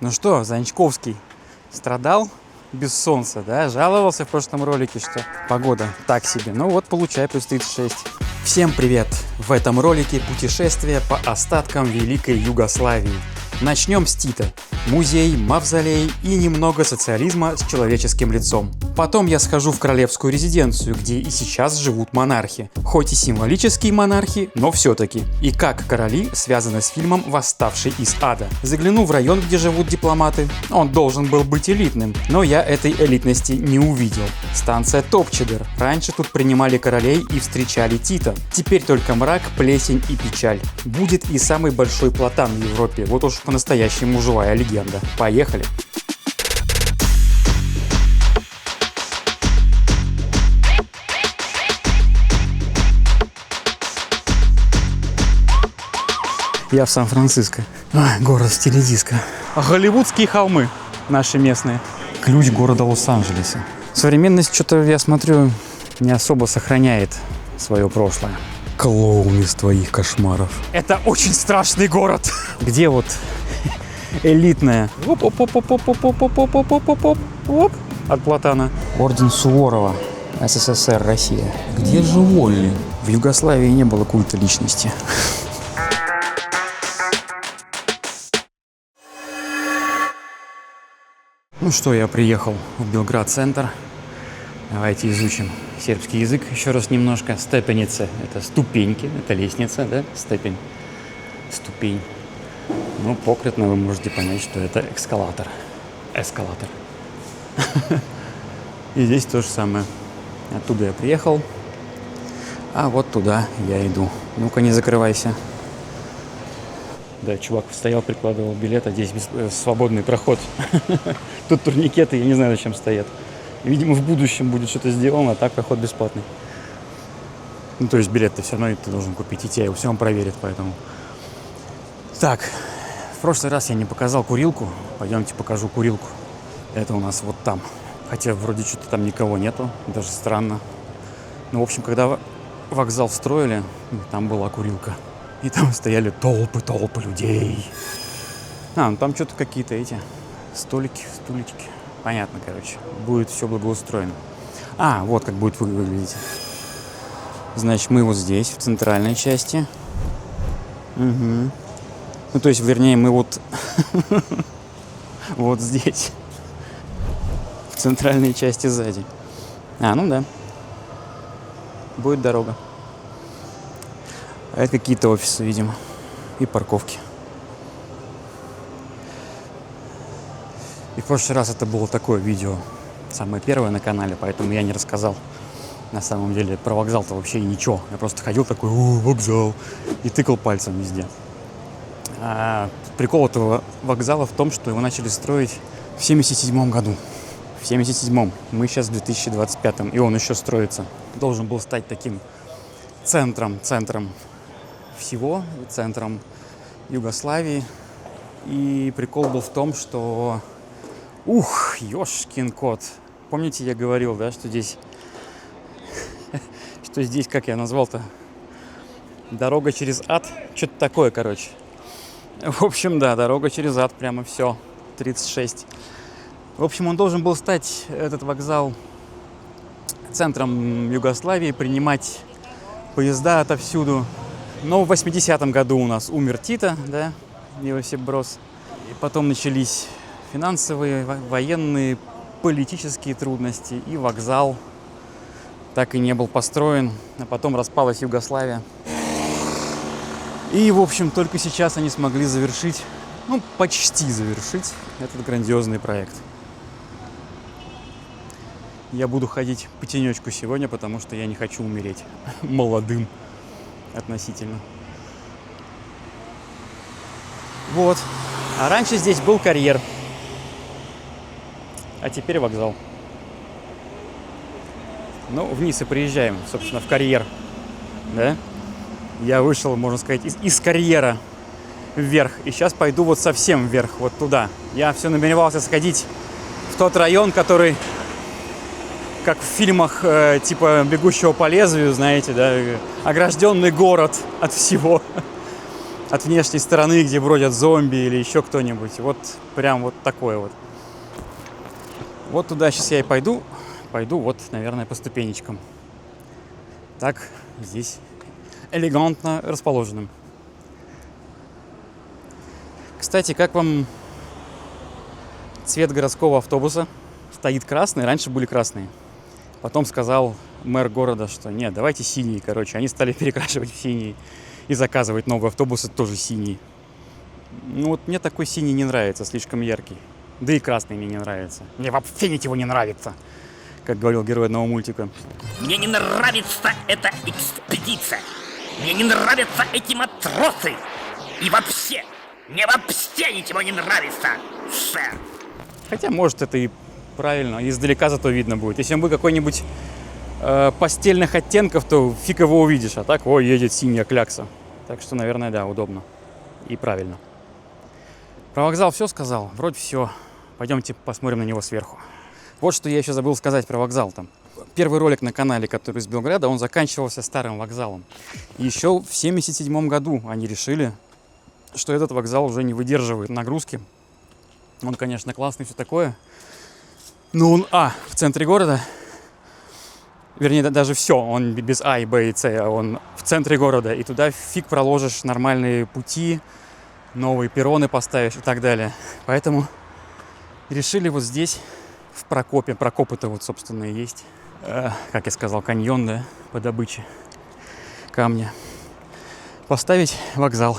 Ну что, Занчковский страдал без солнца, да? Жаловался в прошлом ролике, что погода так себе. Ну вот, получай, плюс 36. Всем привет! В этом ролике путешествие по остаткам Великой Югославии. Начнем с Тита. Музей, мавзолей и немного социализма с человеческим лицом. Потом я схожу в королевскую резиденцию, где и сейчас живут монархи. Хоть и символические монархи, но все-таки. И как короли связаны с фильмом «Восставший из ада». Загляну в район, где живут дипломаты. Он должен был быть элитным, но я этой элитности не увидел. Станция Топчедер. Раньше тут принимали королей и встречали Тита. Теперь только мрак, плесень и печаль. Будет и самый большой платан в Европе. Вот уж по-настоящему живая легенда. Поехали! Я в Сан-Франциско. Город в стиле диско. Голливудские холмы наши местные. Ключ города Лос-Анджелеса. Современность, что-то я смотрю, не особо сохраняет свое прошлое. Клоун из твоих кошмаров. Это очень страшный город. Где вот элитная. Оп-оп-оп-оп-оп-оп-оп-оп-оп-оп-оп. От Платана. Орден Суворова. СССР, Россия. Где же Волли? В Югославии не было культа личности. Ну что, я приехал в Белград-центр. Давайте изучим сербский язык еще раз немножко. Степеница – это ступеньки, это лестница, да? Степень, ступень. Ну, покрытно вы можете понять, что это эскалатор. Эскалатор. И здесь то же самое. Оттуда я приехал, а вот туда я иду. Ну-ка, не закрывайся. Да, чувак стоял, прикладывал билет, а здесь свободный проход. Тут турникеты, я не знаю, зачем стоят. Видимо, в будущем будет что-то сделано, а так проход бесплатный. Ну, то есть билет-то все равно ты должен купить, и тебя его все равно проверят, поэтому... Так, в прошлый раз я не показал курилку. Пойдемте покажу курилку. Это у нас вот там. Хотя вроде что-то там никого нету, даже странно. Ну, в общем, когда вокзал строили, там была курилка. И там стояли толпы людей. Ну там что-то какие-то эти столики. Понятно, короче. Будет все благоустроено. Вот как будет выглядеть. Значит, мы вот здесь, в центральной части. Угу. Ну, то есть, вернее, мы вот вот здесь. В центральной части сзади. Ну да. Будет дорога. А это какие-то офисы, видимо. И парковки. И в прошлый раз это было такое видео. Самое первое на канале, поэтому я не рассказал. На самом деле про вокзал-то вообще ничего. Я просто ходил такой, вокзал. И тыкал пальцем везде. Прикол этого вокзала в том, что его начали строить в 1977 году. В 1977. Мы сейчас в 2025. И он еще строится. Должен был стать таким центром всего, центром Югославии. И прикол был в том, что... ёшкин кот. Помните, я говорил, да, что здесь... что здесь, как я назвал-то? Дорога через ад? Что-то такое, короче. В общем, да, дорога через ад, прямо все. 36. В общем, он должен был стать, этот вокзал, центром Югославии, принимать поезда отовсюду. Но в 80-м году у нас умер Тита, да, Иосип Брос. И потом начались финансовые, военные, политические трудности. И вокзал так и не был построен. А потом распалась Югославия. И, в общем, только сейчас они смогли завершить, почти завершить этот грандиозный проект. Я буду ходить по тенечку сегодня, потому что я не хочу умереть молодым относительно. Вот. А раньше здесь был карьер. А теперь вокзал. Вниз и приезжаем, собственно, в карьер. Да? Я вышел, можно сказать, из карьера вверх. И сейчас пойду вот совсем вверх, вот туда. Я все намеревался сходить в тот район, который, как в фильмах типа «Бегущего по лезвию», знаете, да, огражденный город от всего. от внешней стороны, где бродят зомби или еще кто-нибудь. Вот прям вот такое вот. Вот туда сейчас я и пойду. Пойду вот, наверное, по ступенечкам. Так, здесь элегантно расположенным. Кстати, как вам цвет городского автобуса? Стоит красный, раньше были красные. Потом сказал мэр города, что нет, давайте синие, короче. Они стали перекрашивать в синие и заказывать новые автобусы тоже синие. Ну вот мне такой синий не нравится, слишком яркий. Да и красный мне не нравится. Мне вообще ничего не нравится, как говорил герой одного мультика. Мне не нравится эта экспедиция. Мне не нравятся эти матросы. И вообще, мне вообще ничего не нравится, сэр. Хотя, может, это и правильно. Издалека зато видно будет. Если он будет какой-нибудь постельных оттенков, то фиг его увидишь. А так, ой, едет синяя клякса. Так что, наверное, да, удобно. И правильно. Про вокзал все сказал? Вроде все. Пойдемте посмотрим на него сверху. Вот что я еще забыл сказать про вокзал там. Первый ролик на канале, который из Белграда, он заканчивался старым вокзалом. И еще в 1977 году они решили, что этот вокзал уже не выдерживает нагрузки. Он, конечно, классный, все такое. Но он, в центре города, вернее, даже все, он без А и Б и С, а он в центре города. И туда фиг проложишь нормальные пути, новые перроны поставишь и так далее. Поэтому решили вот здесь, в Прокопе, Прокоп-то вот, собственно, и есть, как я сказал, каньон, да, по добыче камня, поставить вокзал.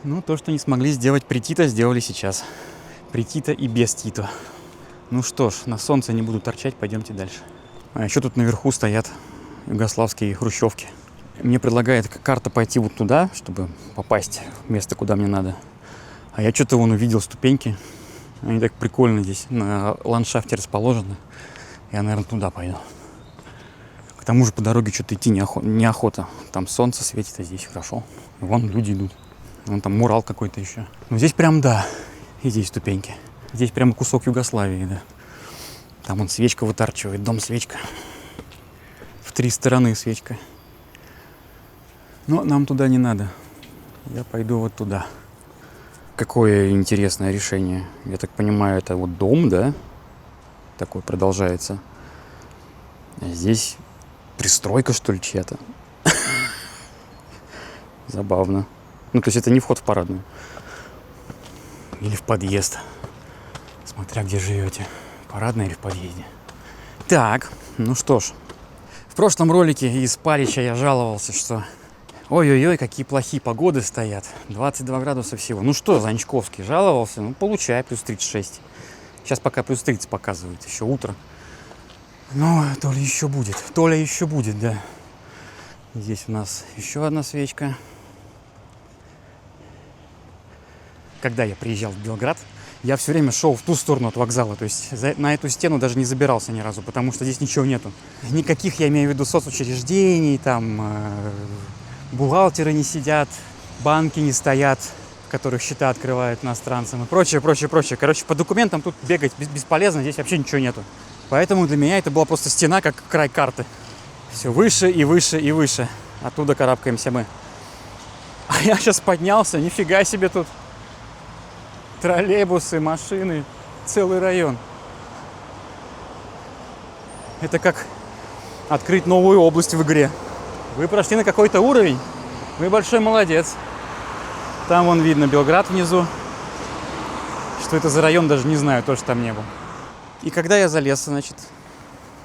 Ну, то, что не смогли сделать при Тито, сделали сейчас. При Тито и без Тито. Ну что ж, на солнце не буду торчать, пойдемте дальше. А еще тут наверху стоят югославские хрущевки. Мне предлагает карта пойти вот туда, чтобы попасть в место, куда мне надо. А я что-то вон увидел ступеньки. Они так прикольно здесь на ландшафте расположены. Я, наверное, туда пойду. К тому же по дороге что-то идти неохота. Там солнце светит, а здесь хорошо. И вон люди идут. Вон там мурал какой-то еще. Но здесь прям, да, и здесь ступеньки. Здесь прямо кусок Югославии, да. Там вон свечка вытарчивает, дом-свечка. В 3 стороны свечка. Но нам туда не надо. Я пойду вот туда. Какое интересное решение. Я так понимаю, это вот дом, да? Такой продолжается. А здесь пристройка, что ли, чья-то? Забавно. Ну, то есть это не вход в парадную. Или в подъезд. Смотря где живете. Парадная или в подъезде. Так, ну что ж. В прошлом ролике из Парича я жаловался, что ой-ой-ой, какие плохие погоды стоят. 22 градуса всего. Ну что, Занчковский, жаловался? Ну, получай, плюс 36. Сейчас пока плюс 30 показывает. Еще утро. Ну, то ли еще будет, да. Здесь у нас еще одна свечка. Когда я приезжал в Белград, я все время шел в ту сторону от вокзала. То есть на эту стену даже не забирался ни разу, потому что здесь ничего нету. Никаких, я имею в виду, соцучреждений, там бухгалтеры не сидят, банки не стоят, в которых счета открывают иностранцам и прочее. Короче, по документам тут бегать бесполезно, здесь вообще ничего нету. Поэтому для меня это была просто стена, как край карты. Все выше и выше и выше. Оттуда карабкаемся мы. А я сейчас поднялся, нифига себе тут. Троллейбусы, машины, целый район. Это как открыть новую область в игре. Вы прошли на какой-то уровень, вы большой молодец. Там вон видно Белград внизу. Что это за район, даже не знаю, тоже там не был. И когда я залез, значит,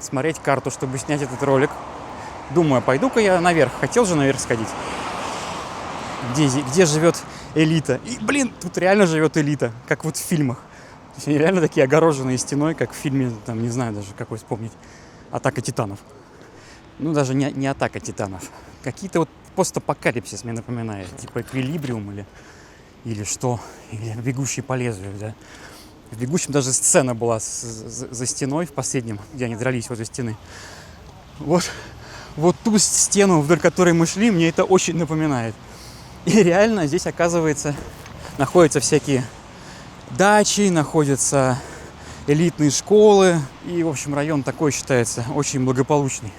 смотреть карту, чтобы снять этот ролик, думаю, пойду-ка я наверх. Хотел же наверх сходить. Где живет элита. И, блин, тут реально живет элита, как вот в фильмах. То есть они реально такие огороженные стеной, как в фильме, там, не знаю даже, какой вспомнить, «Атака титанов». Ну, даже не «Атака титанов». Какие-то вот постапокалипсис мне напоминает. Типа «Эквилибриум» или что. Или «Бегущий по лезвию», да. В «Бегущем» даже сцена была за стеной в последнем, где они дрались возле стены. Вот ту стену, вдоль которой мы шли, мне это очень напоминает. И реально здесь, оказывается, находятся всякие дачи, находятся элитные школы. И, в общем, район такой считается очень благополучный.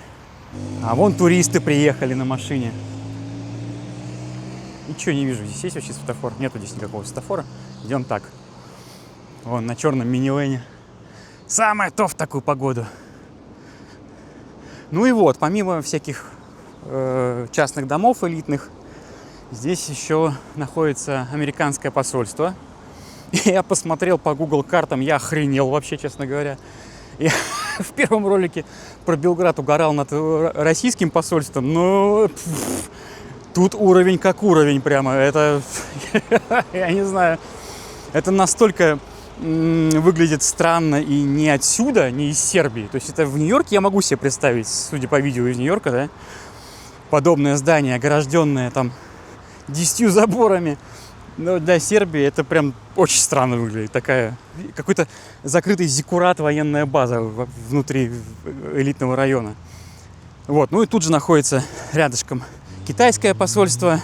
А вон туристы приехали на машине. Ничего не вижу. Здесь есть вообще светофор? Нету здесь никакого светофора. Идем так. Вон на черном минивэне. Самое то в такую погоду. Ну и вот, помимо всяких частных домов элитных, здесь еще находится американское посольство. Я посмотрел по Google картам, я охренел вообще, честно говоря. Я в первом ролике про Белград угорал над российским посольством, но тут уровень как уровень прямо. Это, я не знаю, это настолько выглядит странно и не отсюда, не из Сербии. То есть это в Нью-Йорке я могу себе представить, судя по видео из Нью-Йорка, да, подобное здание, огражденное там 10 заборами. Но для Сербии это прям очень странно выглядит. Такая, какой-то закрытый зиккурат, военная база внутри элитного района. Вот, ну и тут же находится рядышком китайское посольство,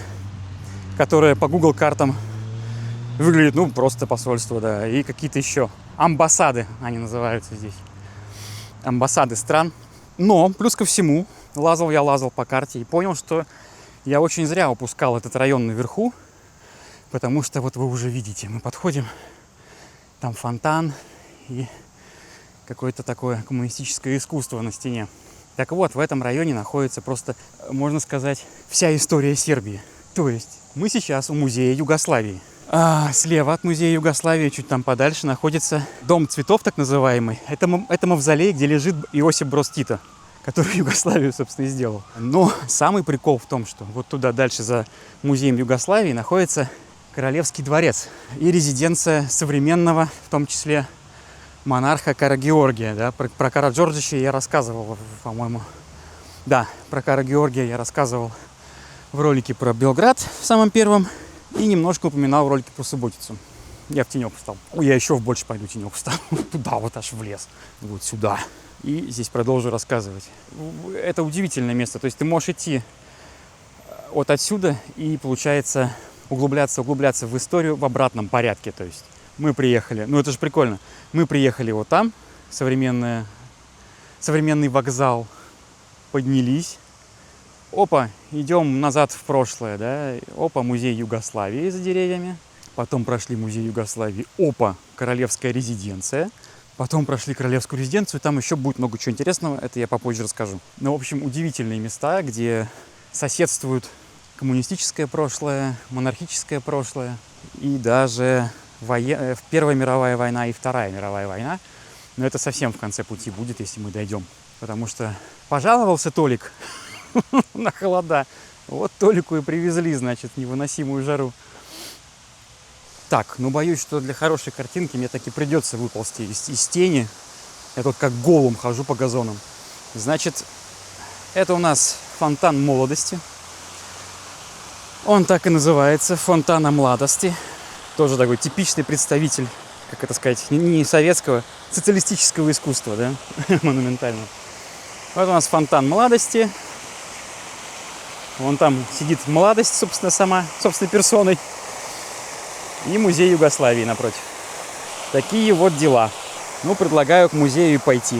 которое по Google картам выглядит, ну, просто посольство, да, и какие-то еще амбассады, они называются здесь. Амбассады стран. Но, плюс ко всему, я лазал по карте и понял, что я очень зря упускал этот район наверху, потому что вот вы уже видите, мы подходим, там фонтан и какое-то такое коммунистическое искусство на стене. Так вот, в этом районе находится просто, можно сказать, вся история Сербии. То есть мы сейчас у музея Югославии. А слева от музея Югославии, чуть там подальше, находится Дом цветов, так называемый. Это мавзолей, где лежит Иосип Броз Тито, который Югославию, собственно, и сделал. Но самый прикол в том, что вот туда дальше за музеем Югославии находится Королевский дворец и резиденция современного, в том числе, монарха Кара-Георгия. Да? Про Кара-Джорджича я рассказывал, по-моему. Да, про Кара-Георгия я рассказывал в ролике про Белград в самом первом. И немножко упоминал в ролике про Субботицу. Я в тенек встал. Я еще в больше пойду тенек встану. Туда вот аж в лес. Вот сюда. И здесь продолжу рассказывать. Это удивительное место. То есть ты можешь идти вот отсюда и, получается, углубляться в историю в обратном порядке. То есть мы приехали, ну это же прикольно, мы приехали вот там, современный вокзал, поднялись, опа, идем назад в прошлое, да, опа, музей Югославии за деревьями, потом прошли музей Югославии, опа, королевская резиденция, потом прошли королевскую резиденцию, там еще будет много чего интересного, это я попозже расскажу. Ну, в общем, удивительные места, где соседствуют коммунистическое прошлое, монархическое прошлое и даже Первая мировая война и Вторая мировая война. Но это совсем в конце пути будет, если мы дойдем. Потому что пожаловался Толик на холода. Вот Толику и привезли, значит, невыносимую жару. Так, ну боюсь, что для хорошей картинки мне таки придется выползти из тени. Я тут как голым хожу по газонам. Значит, это у нас фонтан молодости. Он так и называется, фонтана младости. Тоже такой типичный представитель, как это сказать, не советского, социалистического искусства, да, монументального. Вот у нас фонтан молодости. Вон там сидит молодость, собственно, собственной персоной. И музей Югославии напротив. Такие вот дела. Ну, предлагаю к музею пойти.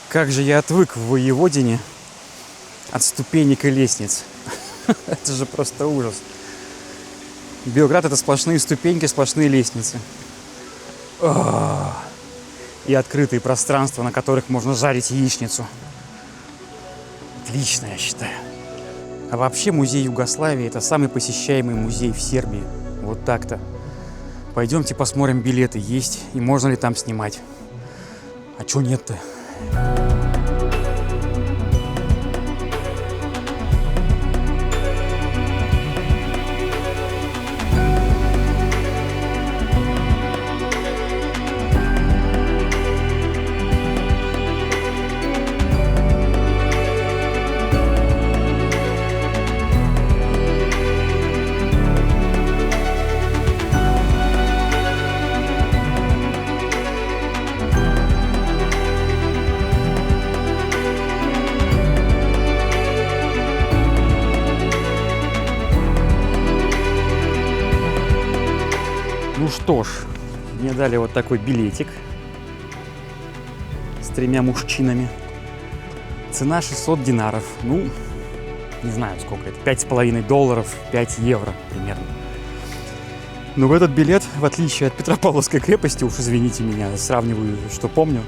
Как же я отвык в Воеводине от ступенек и лестниц. Это же просто ужас. Белград — это сплошные ступеньки, сплошные лестницы. И открытые пространства, на которых можно жарить яичницу. Отлично, я считаю. А вообще музей Югославии — это самый посещаемый музей в Сербии. Вот так-то. Пойдемте посмотрим, билеты есть и можно ли там снимать. А чё нет-то? Ну что ж, мне дали вот такой билетик с 3 мужчинами. Цена 600 динаров. Ну, не знаю сколько это, $5,5, 5 евро примерно. Но в этот билет, в отличие от Петропавловской крепости, уж извините меня, сравниваю, что помню,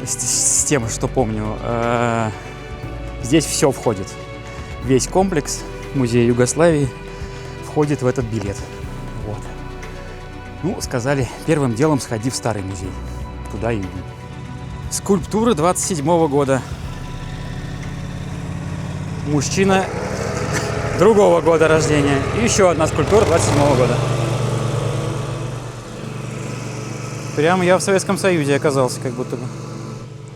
с тем, что помню, здесь все входит. Весь комплекс музея Югославии входит в этот билет. Вот. Ну, сказали, первым делом сходи в старый музей. Туда и иду. Скульптура 27-го года. Мужчина другого года рождения. И еще одна скульптура 27-го года. Прямо я в Советском Союзе оказался, как будто бы.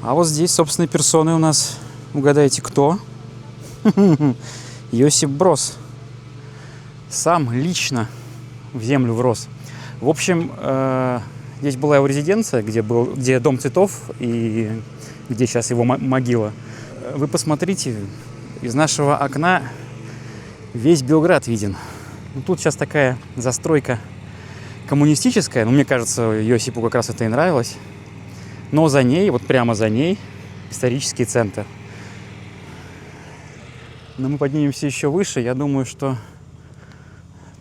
А вот здесь, собственной персоной у нас, угадайте, кто? Йосип Брос. Сам лично в землю врос. В общем, здесь была его резиденция, где Дом цветов и где сейчас его могила. Вы посмотрите, из нашего окна весь Белград виден. Ну, тут сейчас такая застройка коммунистическая, но мне кажется, Йосипу как раз это и нравилось. Но за ней, вот прямо за ней, исторический центр. Но мы поднимемся еще выше. Я думаю, что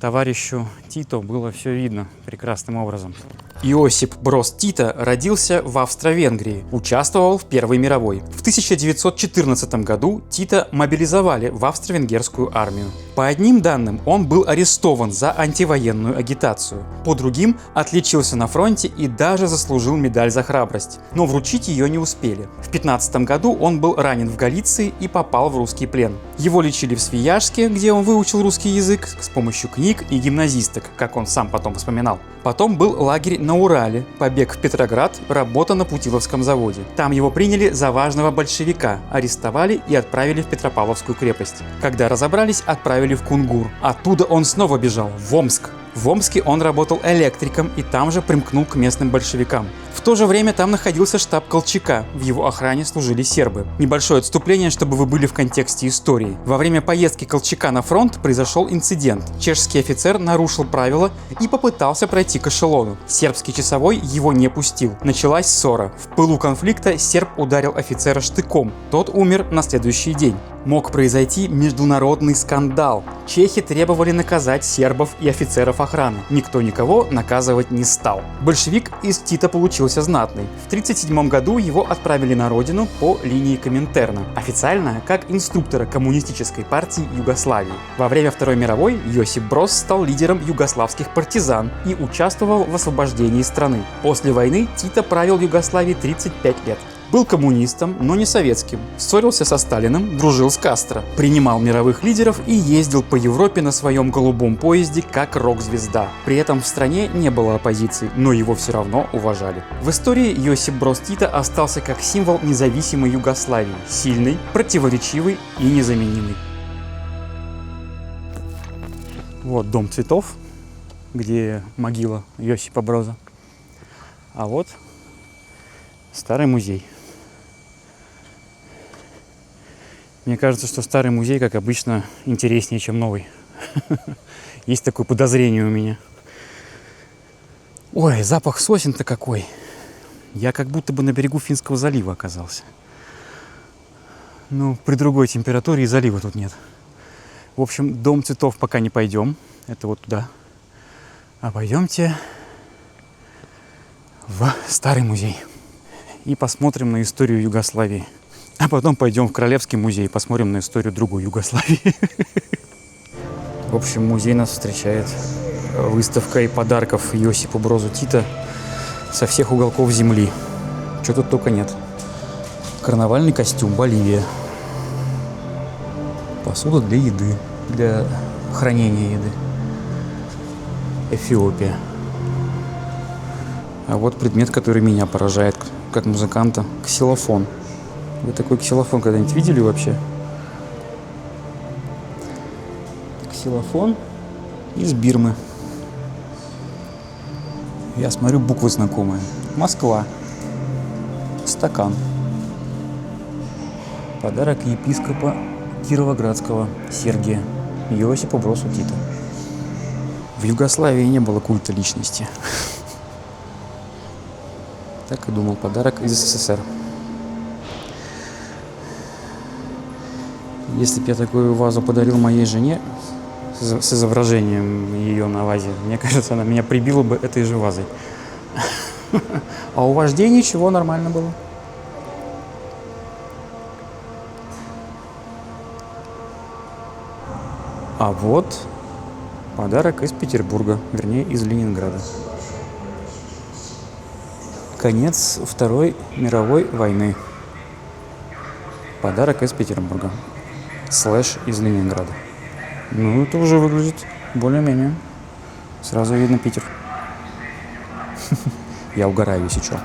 товарищу Тито было все видно прекрасным образом. Иосип Брос Тито родился в Австро-Венгрии, участвовал в Первой мировой. В 1914 году Тито мобилизовали в австро-венгерскую армию. По одним данным, он был арестован за антивоенную агитацию. По другим, отличился на фронте и даже заслужил медаль за храбрость. Но вручить ее не успели. В 15 году он был ранен в Галиции и попал в русский плен. Его лечили в Свияжске, где он выучил русский язык с помощью книг и гимназисток, как он сам потом вспоминал. Потом был лагерь на Урале, побег в Петроград, работа на Путиловском заводе. Там его приняли за важного большевика, арестовали и отправили в Петропавловскую крепость. Когда разобрались, отправили в Кунгур. Оттуда он снова бежал в Омск. В Омске он работал электриком и там же примкнул к местным большевикам. В то же время там находился штаб Колчака, в его охране служили сербы. Небольшое отступление, чтобы вы были в контексте истории. Во время поездки Колчака на фронт произошел инцидент. Чешский офицер нарушил правила и попытался пройти к эшелону. Сербский часовой его не пустил. Началась ссора. В пылу конфликта серб ударил офицера штыком. Тот умер на следующий день. Мог произойти международный скандал. Чехи требовали наказать сербов и офицеров охраны. Никто никого наказывать не стал. Большевик из Тита получился знатный. В 1937 году его отправили на родину по линии Коминтерна. Официально как инструктора коммунистической партии Югославии. Во время Второй мировой Йосип Брос стал лидером югославских партизан и участвовал в освобождении страны. После войны Тито правил Югославией 35 лет. Был коммунистом, но не советским. Ссорился со Сталиным, дружил с Кастро. Принимал мировых лидеров и ездил по Европе на своем голубом поезде как рок-звезда. При этом в стране не было оппозиции, но его все равно уважали. В истории Йосип Брос Тито остался как символ независимой Югославии. Сильный, противоречивый и незаменимый. Вот Дом цветов, где могила Йосипа Броза. А вот старый музей. Мне кажется, что старый музей, как обычно, интереснее, чем новый. Есть такое подозрение у меня. Ой, запах сосен-то какой. Я как будто бы на берегу Финского залива оказался. Ну, при другой температуре и залива тут нет. В общем, Дом цветов пока не пойдем. Это вот туда. А пойдемте в старый музей. И посмотрим на историю Югославии. А потом пойдем в Королевский музей и посмотрим на историю другой Югославии. В общем, музей нас встречает выставкой подарков Йосипу Брозу Тито со всех уголков земли. Чего тут только нет. Карнавальный костюм, Боливия. Посуда для еды, для хранения еды. Эфиопия. А вот предмет, который меня поражает как музыканта. Ксилофон. Вы такой ксилофон когда-нибудь видели вообще? Ксилофон из Бирмы. Я смотрю, буквы знакомые. Москва. Стакан. Подарок епископа Кировоградского Сергия Йосипу Бросу Тито. В Югославии не было культа личности. Так и думал, подарок из СССР. Если бы я такую вазу подарил моей жене с изображением ее на вазе, мне кажется, она меня прибила бы этой же вазой. А у вождей ничего, нормально было. А вот подарок из Петербурга, вернее, из Ленинграда. Конец Второй мировой войны. Подарок из Петербурга. Слэш из Ленинграда. Ну, это уже выглядит более-менее. Сразу видно Питер. Я угораю, если что.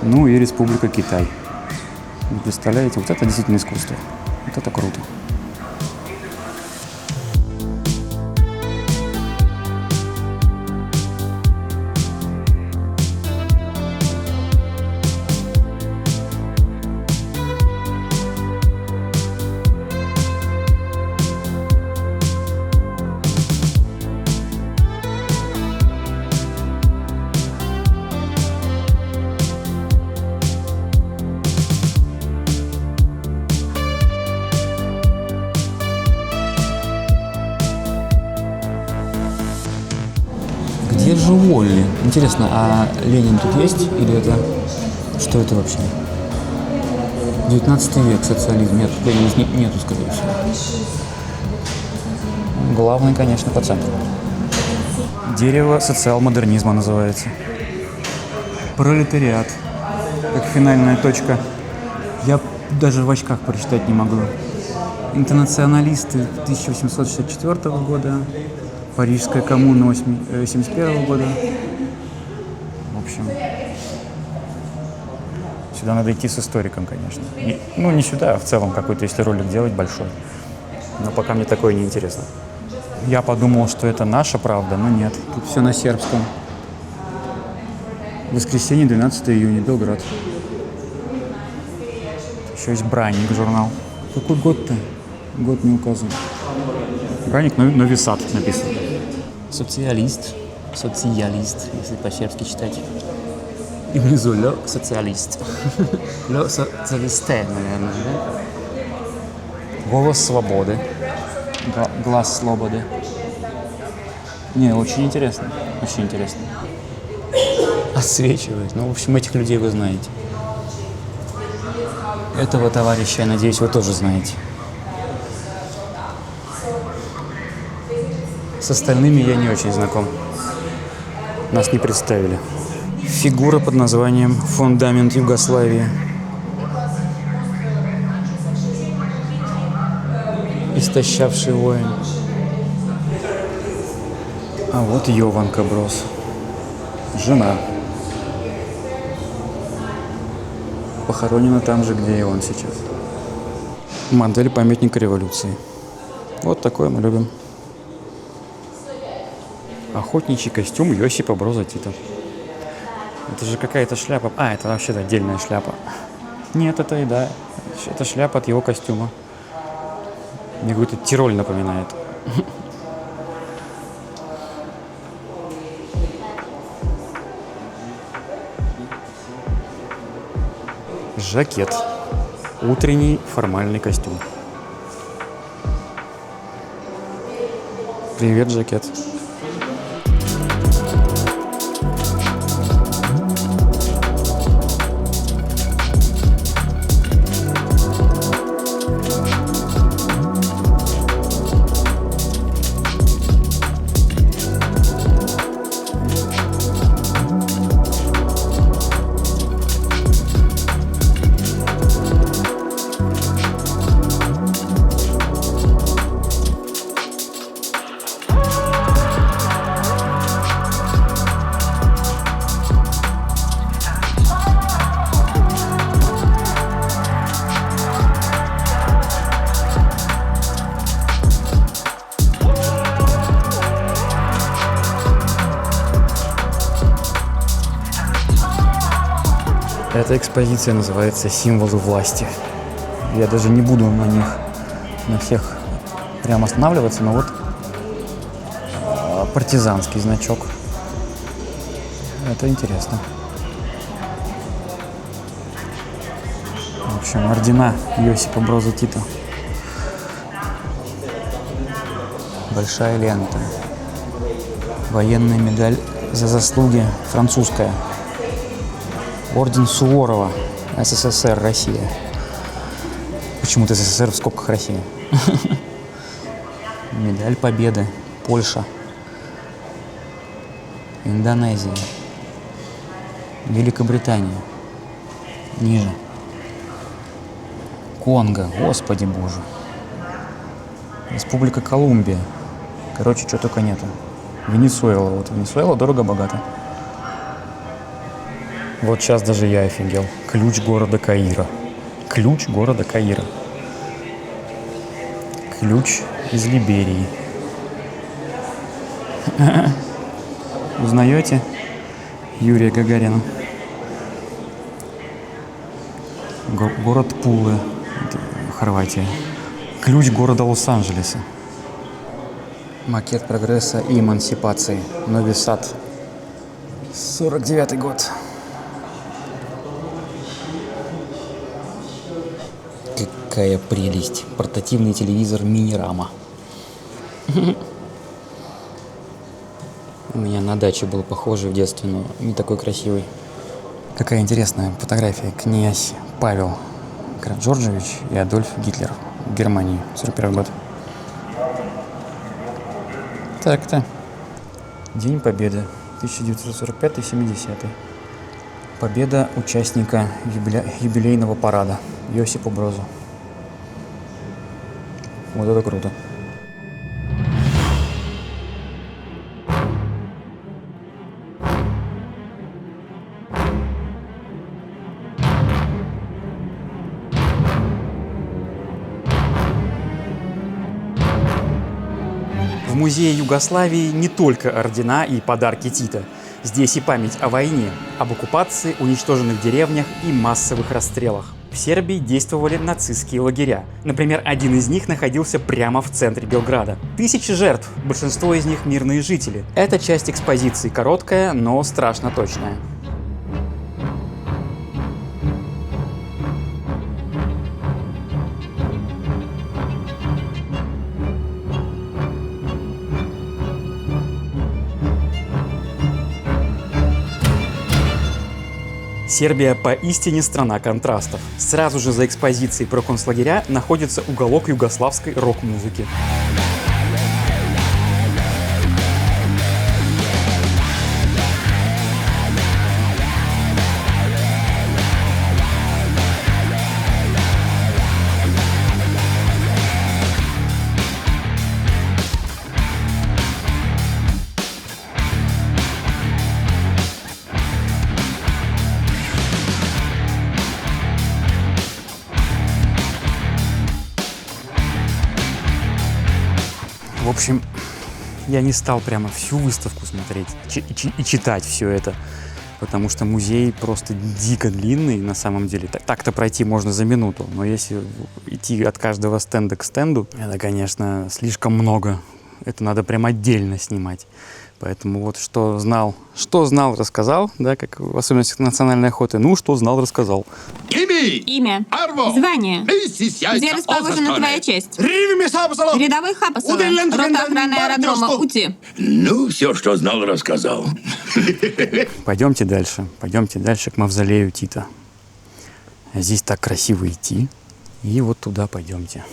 Ну и Республика Китай. Вы представляете, вот это действительно искусство. Вот это круто. Где же Уолли? Интересно, а Ленин тут есть? Или это... Что это вообще? 19 век, социализм. Нет, Ленина нету, скорее всего. Главный, конечно, по центру. Дерево социал-модернизма называется. Пролетариат. Как финальная точка. Я даже в очках прочитать не могу. Интернационалисты 1864 года. Парижская коммуна 1971 года. В общем, сюда надо идти с историком, конечно. Ну, не сюда, а в целом какой-то, если ролик делать, большой. Но пока мне такое не интересно. Я подумал, что это наша правда, но нет. Тут все на сербском. Воскресенье, 12 июня, Белград. Еще есть Бранник журнал. Какой год-то? Год не указан. Бранник, но Висат написано. Социалист, если по-сербски читать. И внизу лё социалист. Лё социалисте, наверное, да? Голос свободы. Глаз свободы. Не, очень интересно. Очень интересно. Отсвечивает. Ну, в общем, этих людей вы знаете. Этого товарища, я надеюсь, вы тоже знаете. С остальными я не очень знаком. Нас не представили. Фигура под названием «Фундамент Югославии». Истощавший воин. А вот Йованка Брос. Жена. Похоронена там же, где и он сейчас. Модель памятника революции. Вот такое мы любим. Охотничий костюм Йосипа Броза Тита. Это же какая-то шляпа. А, это вообще-то отдельная шляпа. Нет, это и да. Это шляпа от его костюма. Мне какой-то Тироль напоминает. Жакет. Утренний формальный костюм. Привет, жакет. Эта экспозиция называется «Символы власти». Я даже не буду на них, на всех прям останавливаться, но вот партизанский значок. Это интересно. В общем, ордена Йосипа Броза Тита. Большая лента. Военная медаль за заслуги французская. Орден Суворова. СССР, Россия. Почему-то СССР в скобках Россия. Медаль Победы. Польша. Индонезия. Великобритания. Ниже. Конго. Господи боже. Республика Колумбия. Короче, чего только нету. Венесуэла. Вот Венесуэла дорого-богато. Вот сейчас даже я офигел. Ключ города Каира. Ключ города Каира. Ключ из Либерии. Узнаете Юрия Гагарина? Город Пулы, Хорватия. Ключ города Лос-Анджелеса. Макет прогресса и эмансипации. Нови Сад. 49-й год. Какая прелесть. Портативный телевизор мини-рама. У меня на даче был похожий в детстве, но не такой красивый. Какая интересная фотография. Князь Павел Караджорджевич и Адольф Гитлер в Германии. 41 год. Так-то. День Победы. 1945-70. Победа участника юбилейного парада. Йосипу Брозу. Вот это круто. В музее Югославии не только ордена и подарки Тита. Здесь и память о войне, об оккупации, уничтоженных деревнях и массовых расстрелах. В Сербии действовали нацистские лагеря. Например, один из них находился прямо в центре Белграда. Тысячи жертв, большинство из них мирные жители. Эта часть экспозиции короткая, но страшно точная. Сербия поистине страна контрастов. Сразу же за экспозицией про концлагеря находится уголок югославской рок-музыки. В общем, я не стал прямо всю выставку смотреть и читать все это, потому что музей просто дико длинный на самом деле. Так-то пройти можно за минуту, но если идти от каждого стенда к стенду, это, конечно, слишком много. Это надо прям отдельно снимать. Поэтому вот что знал, рассказал, да, как в особенности национальной охоты. Ну, что знал, рассказал. Имя. Звание. Где расположена твоя часть? Рядовой Хапасова. Рота охраны аэродрома. УТИ. Ну, все, что знал, рассказал. Пойдемте дальше к мавзолею Тита. Здесь так красиво идти. И вот туда пойдемте.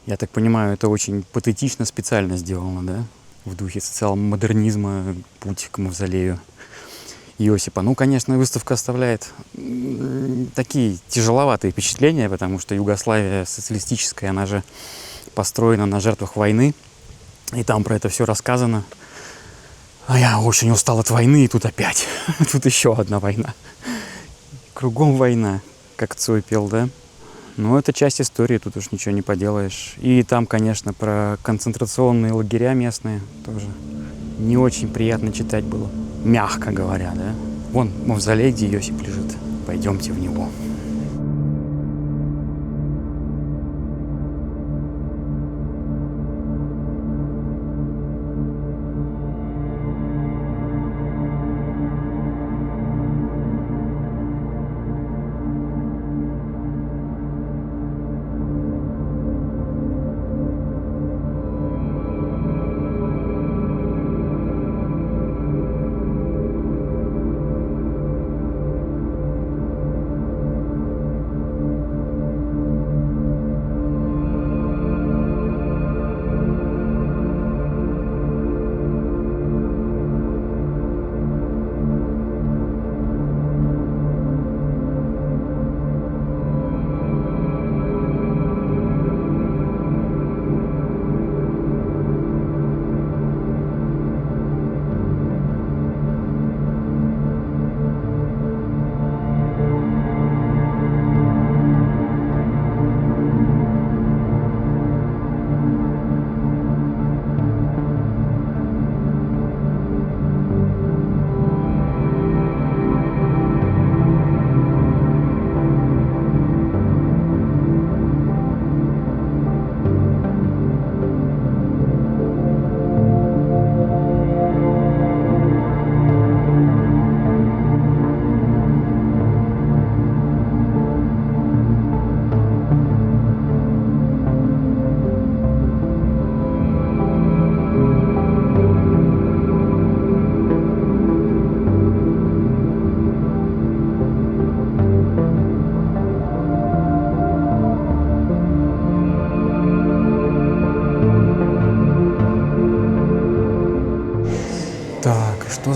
Я так понимаю, это очень патетично специально сделано, да? В духе социал-модернизма, путь к мавзолею Иосипа. Ну, конечно, выставка оставляет такие тяжеловатые впечатления, потому что Югославия социалистическая, она же построена на жертвах войны, и там про это все рассказано. А я очень устал от войны, и тут опять. Тут еще одна война. Кругом война, как Цой пел, да? Но это часть истории, тут уж ничего не поделаешь. И там, конечно, про концентрационные лагеря местные тоже не очень приятно читать было. Мягко говоря, да? Вон мавзолей, где Иосип лежит. Пойдемте в него.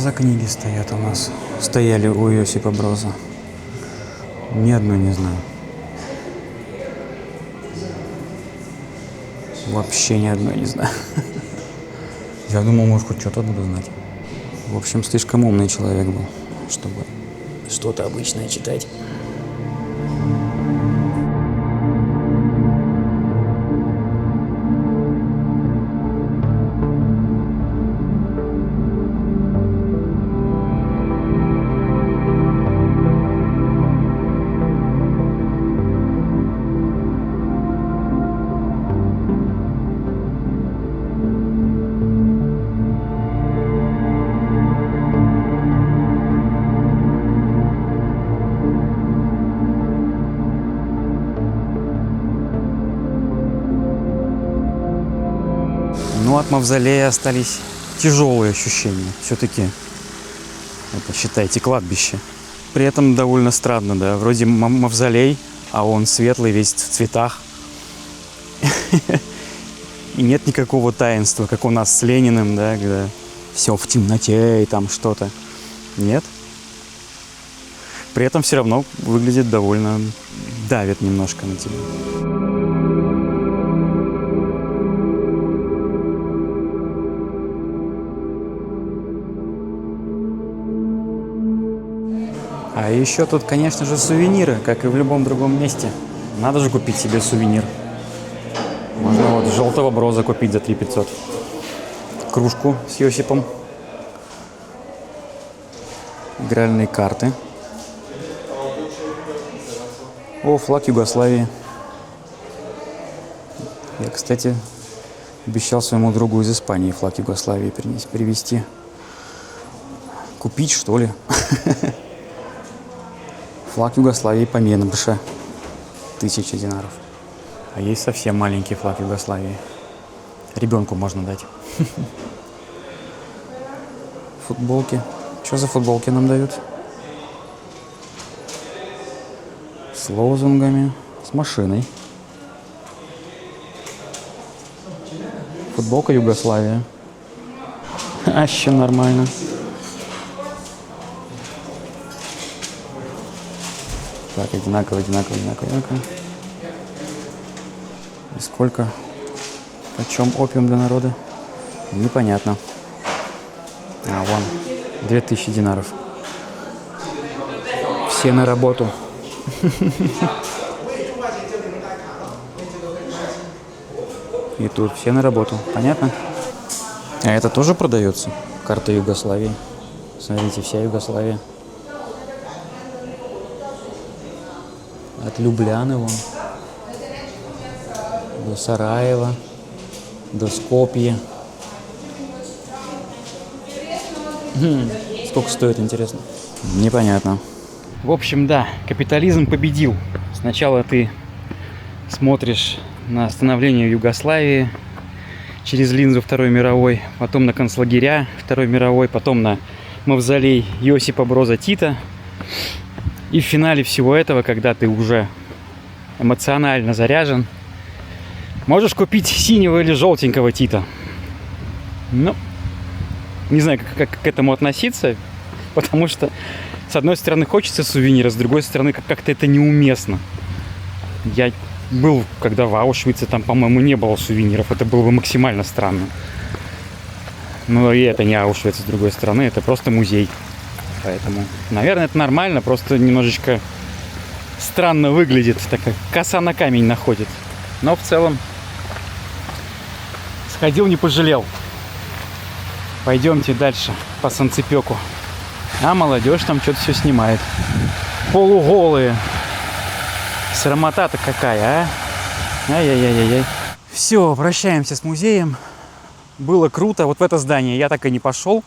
за книги стоят у нас? Стояли у Иосипа Броза. Ни одной не знаю. Вообще ни одной не знаю. Я думал, может, хоть что-то буду знать. В общем, слишком умный человек был, чтобы что-то обычное читать. Ну, от мавзолея остались тяжелые ощущения. Все-таки это, считайте, кладбище. При этом довольно странно, да. Вроде мавзолей, а он светлый, весь в цветах. И нет никакого таинства, как у нас с Лениным, да, когда все в темноте и там что-то. Нет. При этом все равно выглядит довольно... давит немножко на тебя. А еще тут, конечно же, сувениры, как и в любом другом месте. Надо же купить себе сувенир. Можно вот желтого Броза купить за 3500. Кружку с Йосипом. Игральные карты. О, флаг Югославии. Я, кстати, обещал своему другу из Испании флаг Югославии привезти. Купить, что ли? Флаг Югославии поменьше. 1000 динаров. А есть совсем маленький флаг Югославии. Ребенку можно дать. Футболки. Что за футболки нам дают? С лозунгами. С машиной. Футболка Югославия. Вообще нормально. Так, одинаково. И сколько? Почем опиум для народа? Непонятно. А, вон. 2000 динаров. Все на работу. И тут все на работу. Понятно? А это тоже продается? Карта Югославии. Смотрите, вся Югославия. От Любляны вон. До Сараева. До Скопья. Сколько стоит, интересно? Непонятно. В общем, да, капитализм победил. Сначала ты смотришь на становление Югославии через линзу Второй мировой, потом на концлагеря Второй мировой, потом на мавзолей Иосипа Броза Тита. И в финале всего этого, когда ты уже эмоционально заряжен, можешь купить синего или желтенького Тита. Ну, не знаю, как к этому относиться, потому что, с одной стороны, хочется сувенира, с другой стороны, как-то это неуместно. Я был, когда в Аушвице, там, по-моему, не было сувениров, это было бы максимально странно. Но и это не Аушвиц, с другой стороны, это просто музей. Поэтому, наверное, это нормально, просто немножечко странно выглядит, так как коса на камень находит. Но в целом сходил, не пожалел. Пойдемте дальше по Санцепёку. А молодежь там что-то все снимает. Полуголые. Срамота-то какая, а? Ай-яй-яй-яй. Все, прощаемся с музеем. Было круто. Вот в это здание я так и не пошел,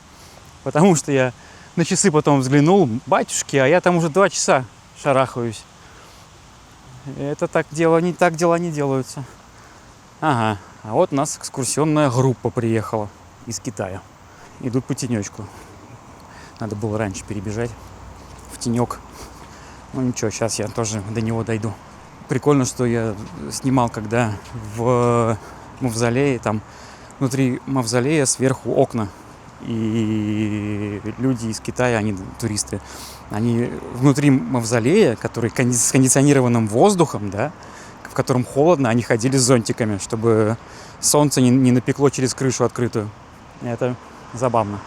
потому что я на часы потом взглянул. Батюшки, а я там уже 2 часа шарахаюсь. Это так дела не делаются. Ага. А вот у нас экскурсионная группа приехала из Китая. Идут по тенечку. Надо было раньше перебежать в тенек. Ну ничего, сейчас я тоже до него дойду. Прикольно, что я снимал, когда в мавзолее, там внутри мавзолея сверху окна И люди из Китая, они туристы, они внутри мавзолея, который с кондиционированным воздухом, да, в котором холодно, они ходили с зонтиками, чтобы солнце не напекло через крышу открытую. Это забавно.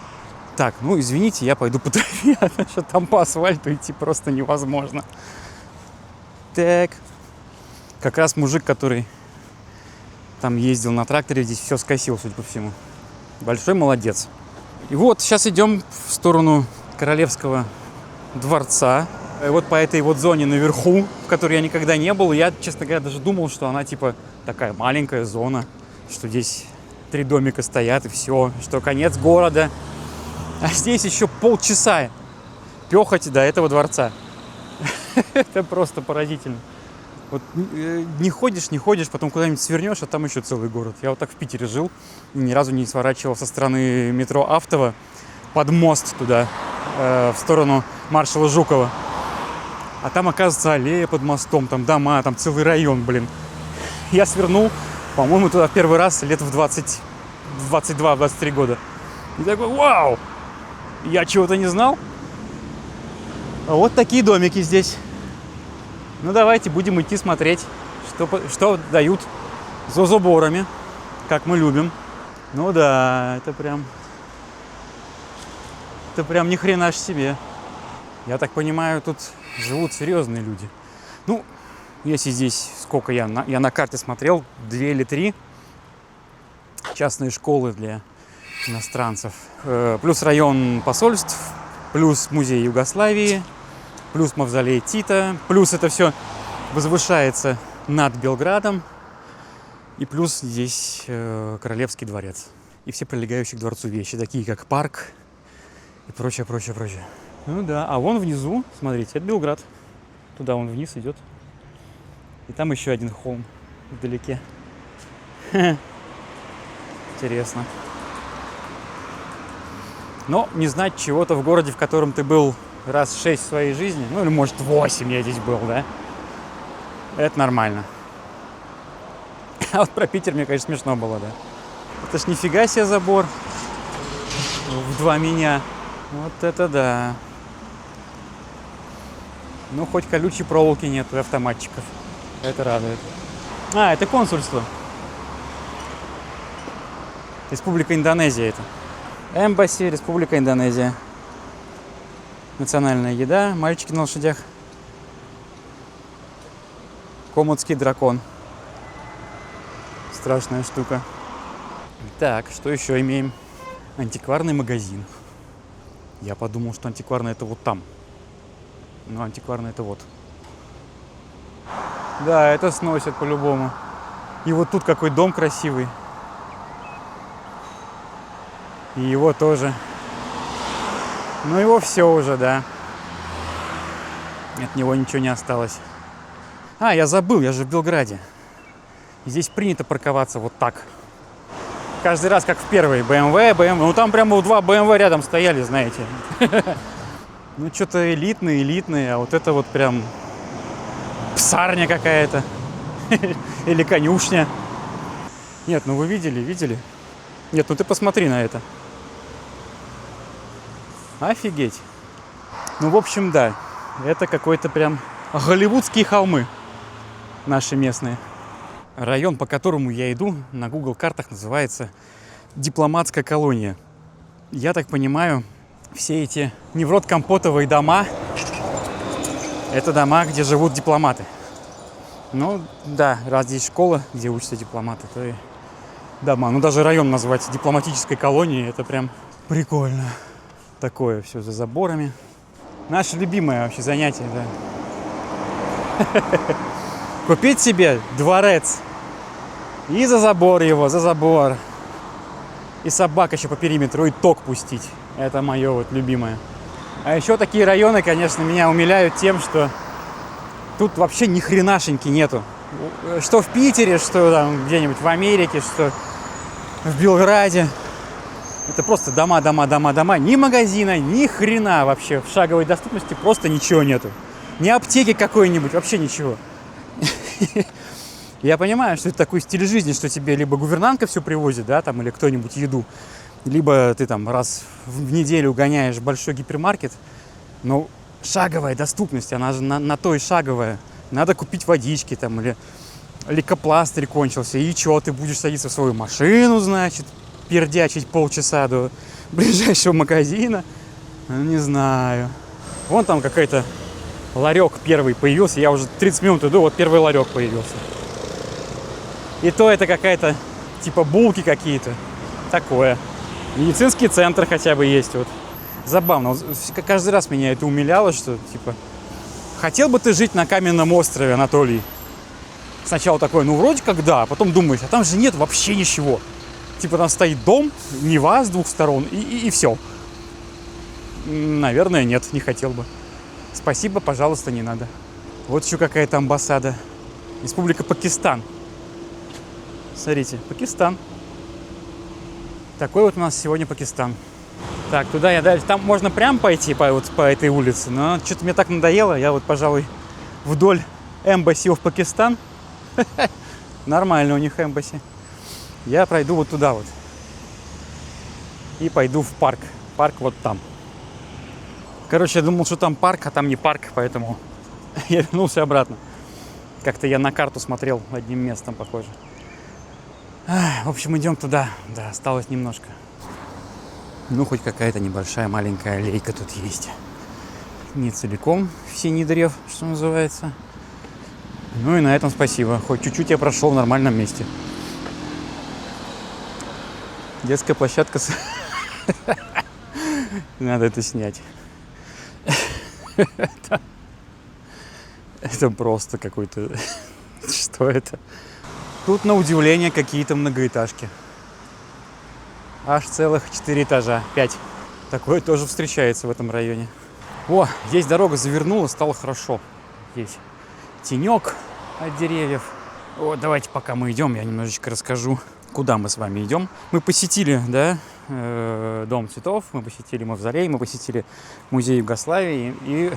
Так, ну извините, я пойду по траве, потому что там по асфальту идти просто невозможно. Так, как раз мужик, который там ездил на тракторе, здесь все скосил, судя по всему. Большой молодец. И вот сейчас идем в сторону Королевского дворца. И вот по этой вот зоне наверху, в которой я никогда не был, я, честно говоря, даже думал, что она типа такая маленькая зона, что здесь 3 домика стоят и все, что конец города. А здесь еще полчаса пехать до этого дворца. Это просто поразительно. Вот не ходишь, потом куда-нибудь свернешь, а там еще целый город. Я вот так в Питере жил, ни разу не сворачивал со стороны метро Автово под мост туда, в сторону маршала Жукова. А там, оказывается, аллея под мостом, там дома, там целый район, блин. Я свернул, по-моему, туда первый раз лет в 22-23 года. И такой, вау! Я чего-то не знал. А вот такие домики здесь. Ну, давайте будем идти смотреть, что дают за заборами, как мы любим. Ну да, это прям ни хрена ж себе. Я так понимаю, тут живут серьезные люди. Ну, если здесь, сколько я на карте смотрел, 2 или 3 частные школы для иностранцев. Плюс район посольств, плюс музей Югославии, плюс мавзолей Тита, плюс это все возвышается над Белградом, и плюс здесь Королевский дворец. И все прилегающие к дворцу вещи, такие как парк и прочее. Ну да, а вон внизу, смотрите, это Белград. Туда он вниз идет. И там еще один холм вдалеке. Интересно. Но не знать чего-то в городе, в котором ты был раз 6 в своей жизни, ну или может 8 я здесь был, да? Это нормально. А вот про Питер мне, конечно, смешно было, да? Это ж нифига себе забор в 2 меня. Вот это да. Ну, хоть колючей проволоки нет и автоматчиков. Это радует. А, это консульство. Республика Индонезия это. Эмбасси, Республика Индонезия. Национальная еда, мальчики на лошадях. Комодский дракон. Страшная штука. Так, что еще имеем? Антикварный магазин. Я подумал, что антикварный это вот там. Но антикварный это вот. Да, это сносят по-любому. И вот тут какой дом красивый. И его тоже. Ну его все уже, да. От него ничего не осталось. А, я забыл, я же в Белграде. Здесь принято парковаться вот так. Каждый раз, как в первой. BMW. Ну там прямо 2 BMW рядом стояли, знаете. Ну что-то элитные, а вот это вот прям псарня какая-то. Или конюшня. Нет, ну вы видели? Нет, ну ты посмотри на это. Офигеть. Ну, в общем, да. Это какой-то прям голливудские холмы наши местные. Район, по которому я иду, на Google картах называется Дипломатская колония. Я так понимаю, все эти Неврот-Компотовые дома — это дома, где живут дипломаты. Ну, да, раз здесь школа, где учатся дипломаты, то и дома. Ну, даже район назвать дипломатической колонией — это прям прикольно. Такое все за заборами. Наше любимое вообще занятие, да. Купить себе дворец и за забор его, за забор. И собак еще по периметру, и ток пустить. Это мое вот любимое. А еще такие районы, конечно, меня умиляют тем, что тут вообще ни хренашеньки нету. Что в Питере, что там где-нибудь в Америке, что в Белграде. Это просто дома. Ни магазина, ни хрена вообще. В шаговой доступности просто ничего нету. Ни аптеки какой-нибудь, вообще ничего. Я понимаю, что это такой стиль жизни, что тебе либо гувернантка все привозит, да, там, или кто-нибудь еду, Либо ты там раз в неделю гоняешь в большой гипермаркет, но шаговая доступность, она же на то и шаговая. Надо купить водички там, или лейкопластырь кончился, и что, ты будешь садиться в свою машину, значит, пердячить полчаса до ближайшего магазина? Ну, не знаю. Вон там какой-то ларек первый появился, я уже 30 минут иду, вот первый ларек появился. И то это какая-то, типа булки какие-то, такое. Медицинский центр хотя бы есть, вот. Забавно, вот, каждый раз меня это умиляло, что, типа, хотел бы ты жить на каменном острове, Анатолий? Сначала такой, ну, вроде как да, а потом думаешь, а там же нет вообще ничего. Типа, там стоит дом, Нева с двух сторон, и все. Наверное, нет, не хотел бы. Спасибо, пожалуйста, не надо. Вот еще какая-то амбассада. Республика Пакистан. Смотрите, Пакистан. Такой вот у нас сегодня Пакистан. Так, туда я дальше. Там можно прям пойти по этой улице, но что-то мне так надоело. Я вот, пожалуй, вдоль Embassy of Pakistan. Нормально у них Embassy. Я пройду вот туда вот. И пойду в парк. Парк вот там. Короче, я думал, что там парк, а там не парк, поэтому я вернулся обратно. Как-то я на карту смотрел одним местом, похоже. В общем, идем туда. Да, осталось немножко. Ну, хоть какая-то небольшая маленькая аллейка тут есть. Не целиком в синий древ, что называется. Ну и на этом спасибо. Хоть чуть-чуть я прошел в нормальном месте. Детская площадка. Надо это снять. Это просто какой-то... Что это? Тут, на удивление, какие-то многоэтажки. Аж целых 4 этажа. 5. Такое тоже встречается в этом районе. О, здесь дорога завернула, стало хорошо. Здесь тенек от деревьев. О, давайте, пока мы идем, я немножечко расскажу, куда мы с вами идем. Мы посетили, да, Дом цветов, мы посетили Мавзолей, мы посетили музей Югославии. И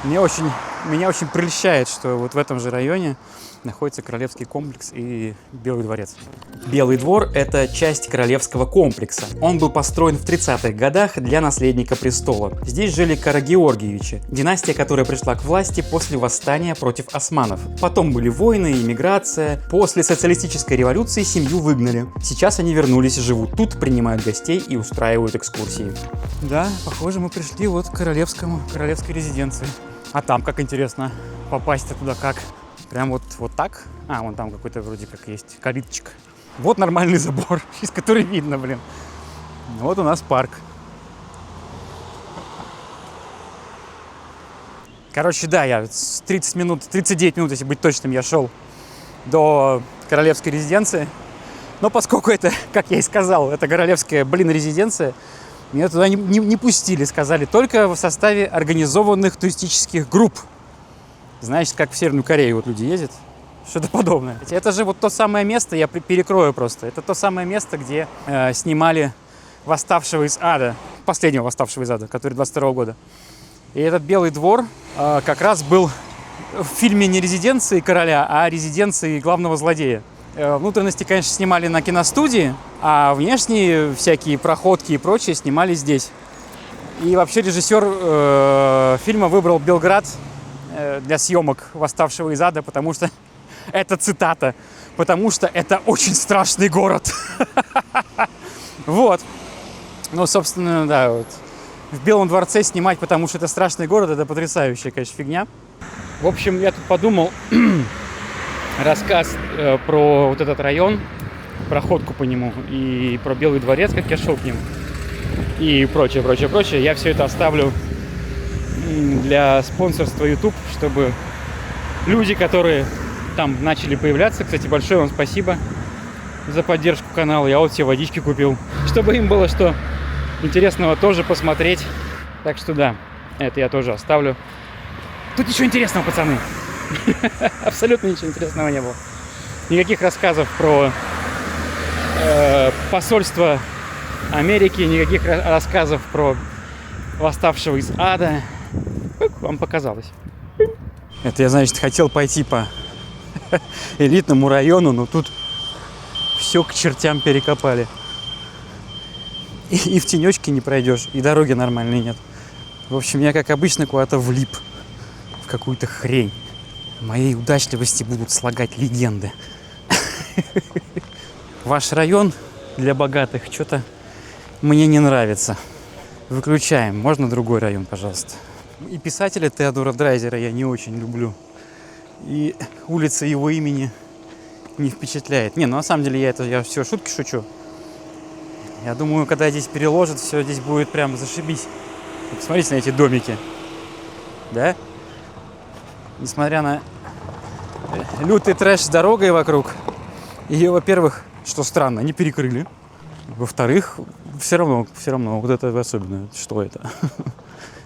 меня очень прельщает, что вот в этом же районе находится Королевский комплекс и Белый дворец. Белый двор – это часть Королевского комплекса. Он был построен в 30-х годах для наследника престола. Здесь жили Карагеоргиевичи, династия, которая пришла к власти после восстания против османов. Потом были войны и миграция. После социалистической революции семью выгнали. Сейчас они вернулись и живут тут, принимают гостей и устраивают экскурсии. Да, похоже, мы пришли вот к королевской резиденции. А там, как интересно, попасть-то туда как? Прям вот так? А, вон там какой-то вроде как есть калиточка. Вот нормальный забор, из которого видно, блин. Вот у нас парк. Короче, да, я 39 минут, если быть точным, я шел до королевской резиденции. Но поскольку это, как я и сказал, это королевская, резиденция, меня туда не пустили, сказали, только в составе организованных туристических групп. Значит, как в Северную Корею вот люди ездят, что-то подобное. Это же вот то самое место, я перекрою просто, это то самое место, где снимали «Восставшего из ада», последнего «Восставшего из ада», который 22 года. И этот Белый двор как раз был в фильме не резиденции короля, а резиденции главного злодея. Внутренности, конечно, снимали на киностудии, а внешние всякие проходки и прочее снимали здесь. И вообще режиссер фильма выбрал Белград для съемок «Восставшего из ада», потому что, это цитата, потому что это очень страшный город. Вот. Ну, собственно, да, вот. В Белом дворце снимать, потому что это страшный город, это потрясающая, конечно, фигня. В общем, я тут подумал, рассказ про вот этот район, проходку по нему, и про Белый дворец, как я шел к нему, и прочее. Я все это оставлю для спонсорства YouTube, чтобы люди, которые там начали появляться, кстати, большое вам спасибо за поддержку канала, я вот все водички купил, чтобы им было что интересного тоже посмотреть. Так что да, это я тоже оставлю. Тут ничего интересного, пацаны. Абсолютно ничего интересного не было. Никаких рассказов про посольство Америки, никаких рассказов про восставшего из ада. Как вам показалось? Это я, значит, хотел пойти по элитному району, но тут все к чертям перекопали. и в тенечке не пройдешь, и дороги нормальной нет. В общем, я, как обычно, куда-то влип в какую-то хрень. Моей удачливости будут слагать легенды. Ваш район для богатых что-то мне не нравится. Выключаем. Можно другой район, пожалуйста? И писателя Теодора Драйзера я не очень люблю. И улица его имени не впечатляет. Не, ну на самом деле я все шутки шучу. Я думаю, когда здесь переложат, все здесь будет прям зашибись. Посмотрите на эти домики. Да? Несмотря на лютый трэш с дорогой вокруг, ее, во-первых, что странно, не перекрыли. Во-вторых, все равно, вот это особенно, что это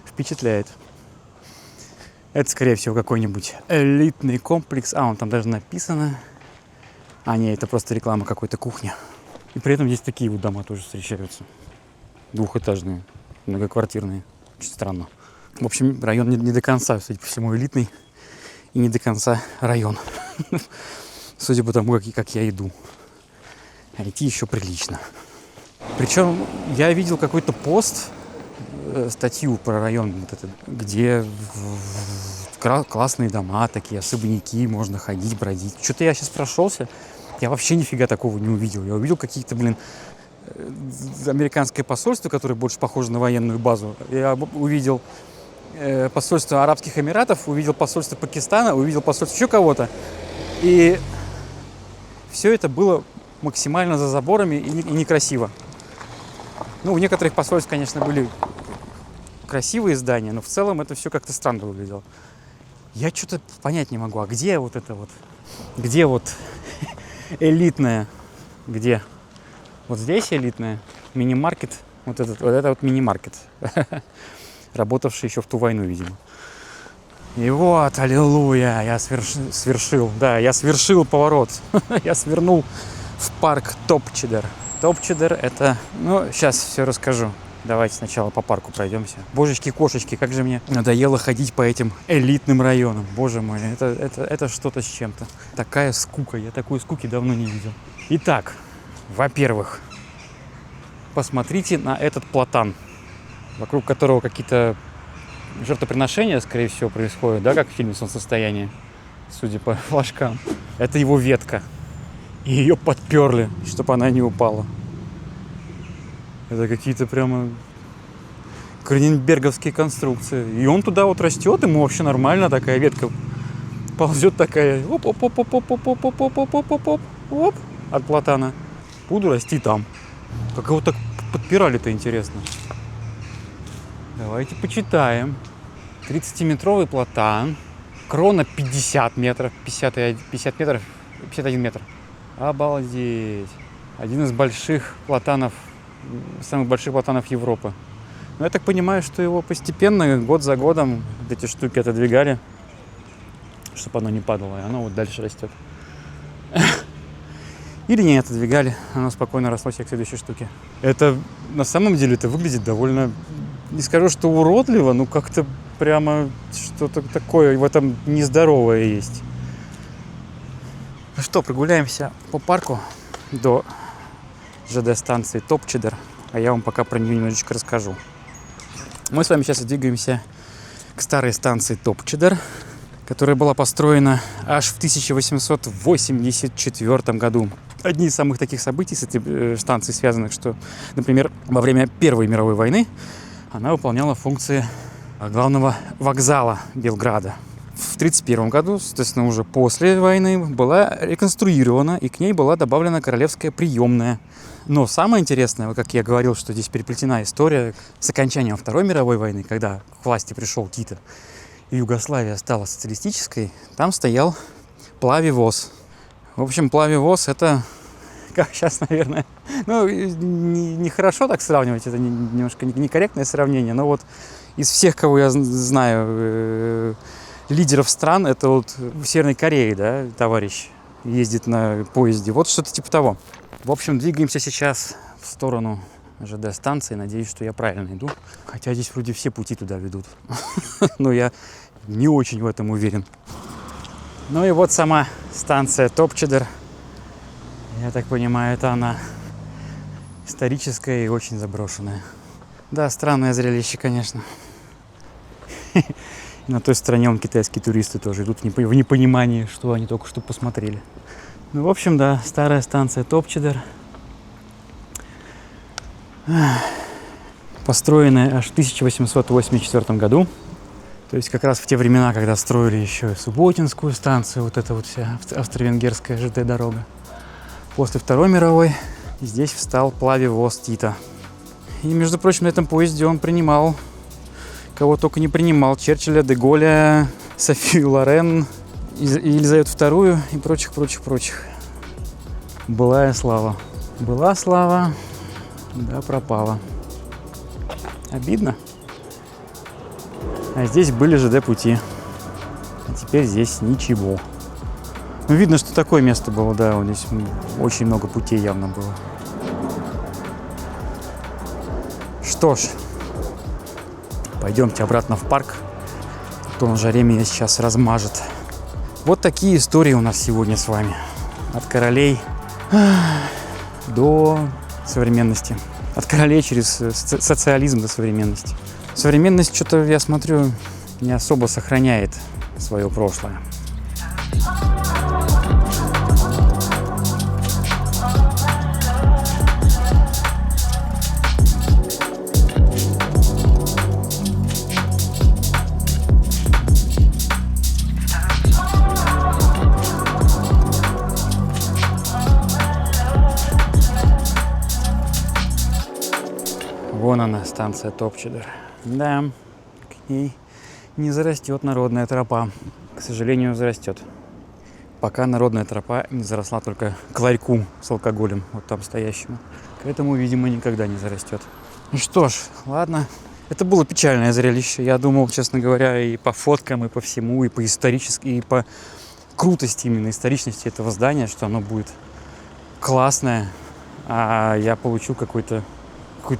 впечатляет. Это, скорее всего, какой-нибудь элитный комплекс. А, он там даже написано. А, нет, это просто реклама какой-то кухни. И при этом здесь такие вот дома тоже встречаются. Двухэтажные, многоквартирные. Очень странно. В общем, район не до конца, судя по всему, элитный. И не до конца район. Судя по тому, как я иду. А идти еще прилично. Причем я видел какой-то пост, статью про район, вот этот, где классные дома такие, особняки, можно ходить, бродить. Что-то я сейчас прошелся, я вообще нифига такого не увидел. Я увидел какие-то, американское посольство, которое больше похоже на военную базу. Я увидел посольство Арабских Эмиратов, увидел посольство Пакистана, увидел посольство еще кого-то. И все это было максимально за заборами и некрасиво. Ну, у некоторых посольств, конечно, были красивые здания, но в целом это все как-то странно выглядело. Я что-то понять не могу, а где вот это вот? Где вот элитное? Где? Вот здесь элитное? Мини-маркет? Вот это вот мини-маркет. Работавший еще в ту войну, видимо. И вот, аллилуйя, я свершил. Да, я совершил поворот. Я свернул в парк Топчедер. Топчедер это... Ну, сейчас все расскажу. Давайте сначала по парку пройдемся. Божечки-кошечки, как же мне надоело ходить по этим элитным районам. Боже мой, это что-то с чем-то. Такая скука, я такой скуки давно не видел. Итак, во-первых, посмотрите на этот платан, вокруг которого какие-то жертвоприношения, скорее всего, происходят, да, как в фильме «Солнцестояние», судя по флажкам. Это его ветка. И ее подперли, чтобы она не упала. Это какие-то прямо кроненберговские конструкции. И он туда вот растет, ему вообще нормально, такая ветка ползет такая, оп, от платана. Буду расти там. Как его так подпирали-то, интересно. Давайте почитаем. 30-метровый платан. Крона 50 метров. 51 метр. Обалдеть. Один из больших платанов, самых больших платанов Европы. Но я так понимаю, что его постепенно, год за годом, эти штуки отодвигали, чтобы оно не падало, и оно вот дальше растет. Или не отодвигали, оно спокойно росло себе к следующей штуке. Это, на самом деле, это выглядит довольно, не скажу, что уродливо, но как-то прямо что-то такое в этом нездоровое есть. Ну что, прогуляемся по парку до ЖД-станции Топчедер, а я вам пока про нее немножечко расскажу. Мы с вами сейчас двигаемся к старой станции Топчедер, которая была построена аж в 1884 году. Одни из самых таких событий с этой станцией связанных, что, например, во время Первой мировой войны она выполняла функции главного вокзала Белграда. В 1931 году, соответственно, уже после войны, была реконструирована, и к ней была добавлена королевская приемная. Но самое интересное, как я говорил, что здесь переплетена история с окончанием Второй мировой войны, когда к власти пришел Тито, и Югославия стала социалистической, там стоял плавивоз. В общем, плавивоз — это, как сейчас, наверное, ну, нехорошо так сравнивать, это немножко некорректное сравнение, но вот из всех, кого я знаю, лидеров стран, это вот в Северной Корее, да, товарищ ездит на поезде. Вот что-то типа того. В общем, двигаемся сейчас в сторону ЖД-станции. Надеюсь, что я правильно иду. Хотя здесь вроде все пути туда ведут. Но я не очень в этом уверен. Ну и вот сама станция Топчедер. Я так понимаю, это она. Историческое и очень заброшенное. Да, странное зрелище, конечно. На той стороне вон китайские туристы тоже идут в непонимании, что они только что посмотрели. Ну, в общем, да, старая станция Топчедер. Построенная аж в 1884 году. То есть как раз в те времена, когда строили еще Субботинскую станцию, вот эта вот вся австро-венгерская ЖД-дорога. После Второй мировой здесь встал плавивоз Тита. И, между прочим, на этом поезде он принимал, кого только не принимал, Черчилля, де Голля, Софию Лорен, Елизавету II и прочих. Былая слава. Была слава, да пропала. Обидно. А здесь были ЖД-пути. А теперь здесь ничего. Ну, видно, что такое место было, да, вот здесь очень много путей явно было. Что ж, пойдемте обратно в парк. А то на жаре меня сейчас размажет. Вот такие истории у нас сегодня с вами. От королей до современности. От королей через социализм до современности. Современность, что-то, я смотрю, не особо сохраняет свое прошлое. Вон она, станция Топчедер. Да, к ней не зарастет народная тропа. К сожалению, зарастет. Пока народная тропа не заросла только к ларьку с алкоголем, вот там стоящему. К этому, видимо, никогда не зарастет. Ну что ж, ладно. Это было печальное зрелище. Я думал, честно говоря, и по фоткам, и по всему, и по исторически, и по крутости именно историчности этого здания, что оно будет классное. А я получу какую-то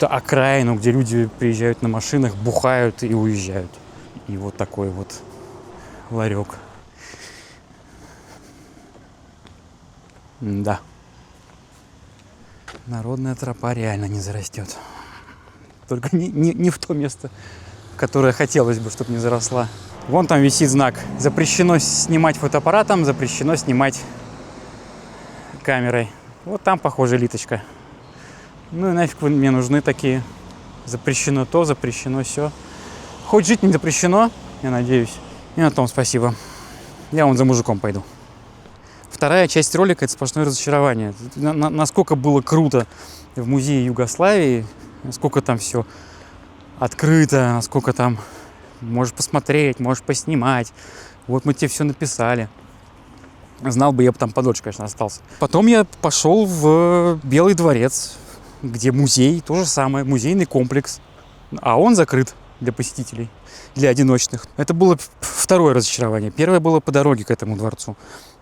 окраину, где люди приезжают на машинах, бухают и уезжают. И вот такой вот ларек. Да. Народная тропа реально не зарастет. Только не в то место, которое хотелось бы, чтобы не заросла. Вон там висит знак. Запрещено снимать фотоаппаратом, запрещено снимать камерой. Вот там, похоже, литочка. Ну и нафиг вы мне нужны такие. Запрещено то, запрещено сё. Хоть жить не запрещено, я надеюсь. И на том спасибо. Я вон за мужиком пойду. Вторая часть ролика — это сплошное разочарование. Насколько было круто в музее Югославии, насколько там все открыто, насколько там можешь посмотреть, можешь поснимать. Вот мы тебе все написали. Знал бы, я бы там подольше, конечно, остался. Потом я пошел в Белый дворец, где музей, то же самое, музейный комплекс. А он закрыт для посетителей, для одиночных. Это было второе разочарование. Первое было по дороге к этому дворцу.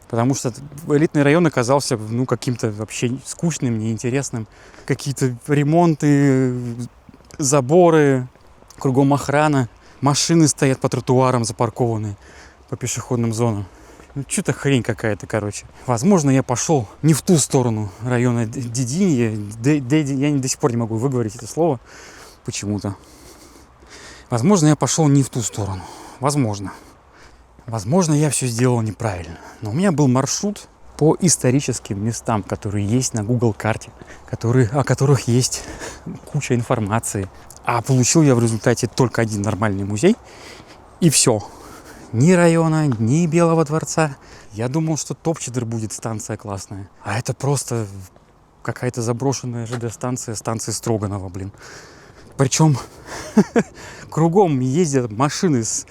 Потому что элитный район оказался, каким-то вообще скучным, неинтересным. Какие-то ремонты, заборы, кругом охрана. Машины стоят по тротуарам запаркованные, по пешеходным зонам. Что-то хрень какая-то, короче. Возможно, я пошел не в ту сторону района Дединье. Я до сих пор не могу выговорить это слово почему-то. Возможно, я пошел не в ту сторону. Возможно. Возможно, я все сделал неправильно. Но у меня был маршрут по историческим местам, которые есть на Google карте, о которых есть куча информации. А получил я в результате только один нормальный музей. И все. Ни района, ни Белого дворца. Я думал, что Топчедер будет станция классная. А это просто какая-то заброшенная ЖД-станция, станция Строганова, блин. Причем кругом ездят машины с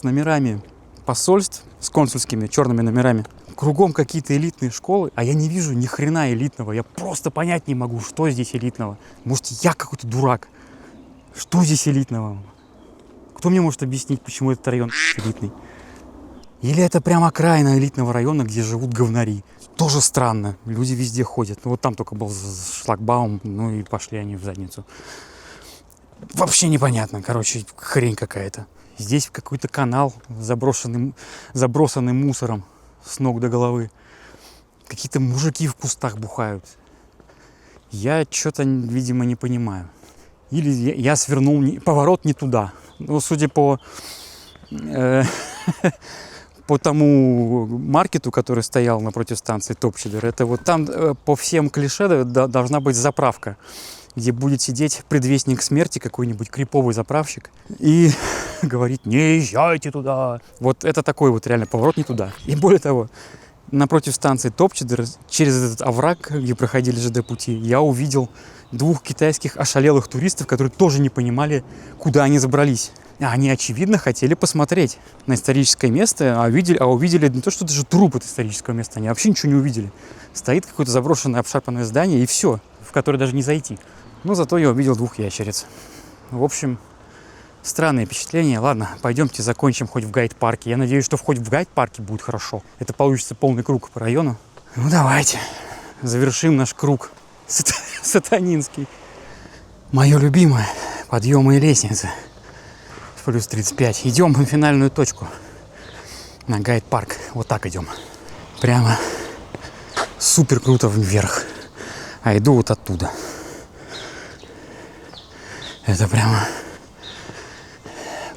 номерами посольств, с консульскими черными номерами. Кругом какие-то элитные школы, а я не вижу ни хрена элитного. Я просто понять не могу, что здесь элитного. Может, я какой-то дурак. Что здесь элитного? Кто мне может объяснить, почему этот район элитный? Или это прям окраина элитного района, где живут говнари? Тоже странно. Люди везде ходят. Вот там только был шлагбаум, и пошли они в задницу. Вообще непонятно. Короче, хрень какая-то. Здесь какой-то канал, забросанный мусором с ног до головы. Какие-то мужики в кустах бухают. Я что-то, видимо, не понимаю. Или я свернул поворот не туда. Ну, судя по по тому маркету, который стоял напротив станции Топчедер, это вот там по всем клише должна быть заправка, где будет сидеть предвестник смерти, какой-нибудь криповый заправщик, и говорит: не езжайте туда. Вот это такой вот реально поворот не туда. И более того, напротив станции Топчедер, через этот овраг, где проходили ЖД-пути, я увидел 2 китайских ошалелых туристов, которые тоже не понимали, куда они забрались. Они, очевидно, хотели посмотреть на историческое место, а увидели не то, что даже труп от исторического места, они вообще ничего не увидели. Стоит какое-то заброшенное обшарпанное здание, и все, в которое даже не зайти. Но зато я увидел 2 ящериц. В общем, странные впечатления. Ладно, пойдемте закончим хоть в гайд-парке. Я надеюсь, что хоть в гайд-парке будет хорошо. Это получится полный круг по району. Ну, давайте завершим наш круг сатанинский. Мое любимое. Подъемы и лестницы. Плюс 35. Идем на финальную точку. На гайд-парк. Вот так идем. Прямо супер круто вверх. А иду вот оттуда. Это прямо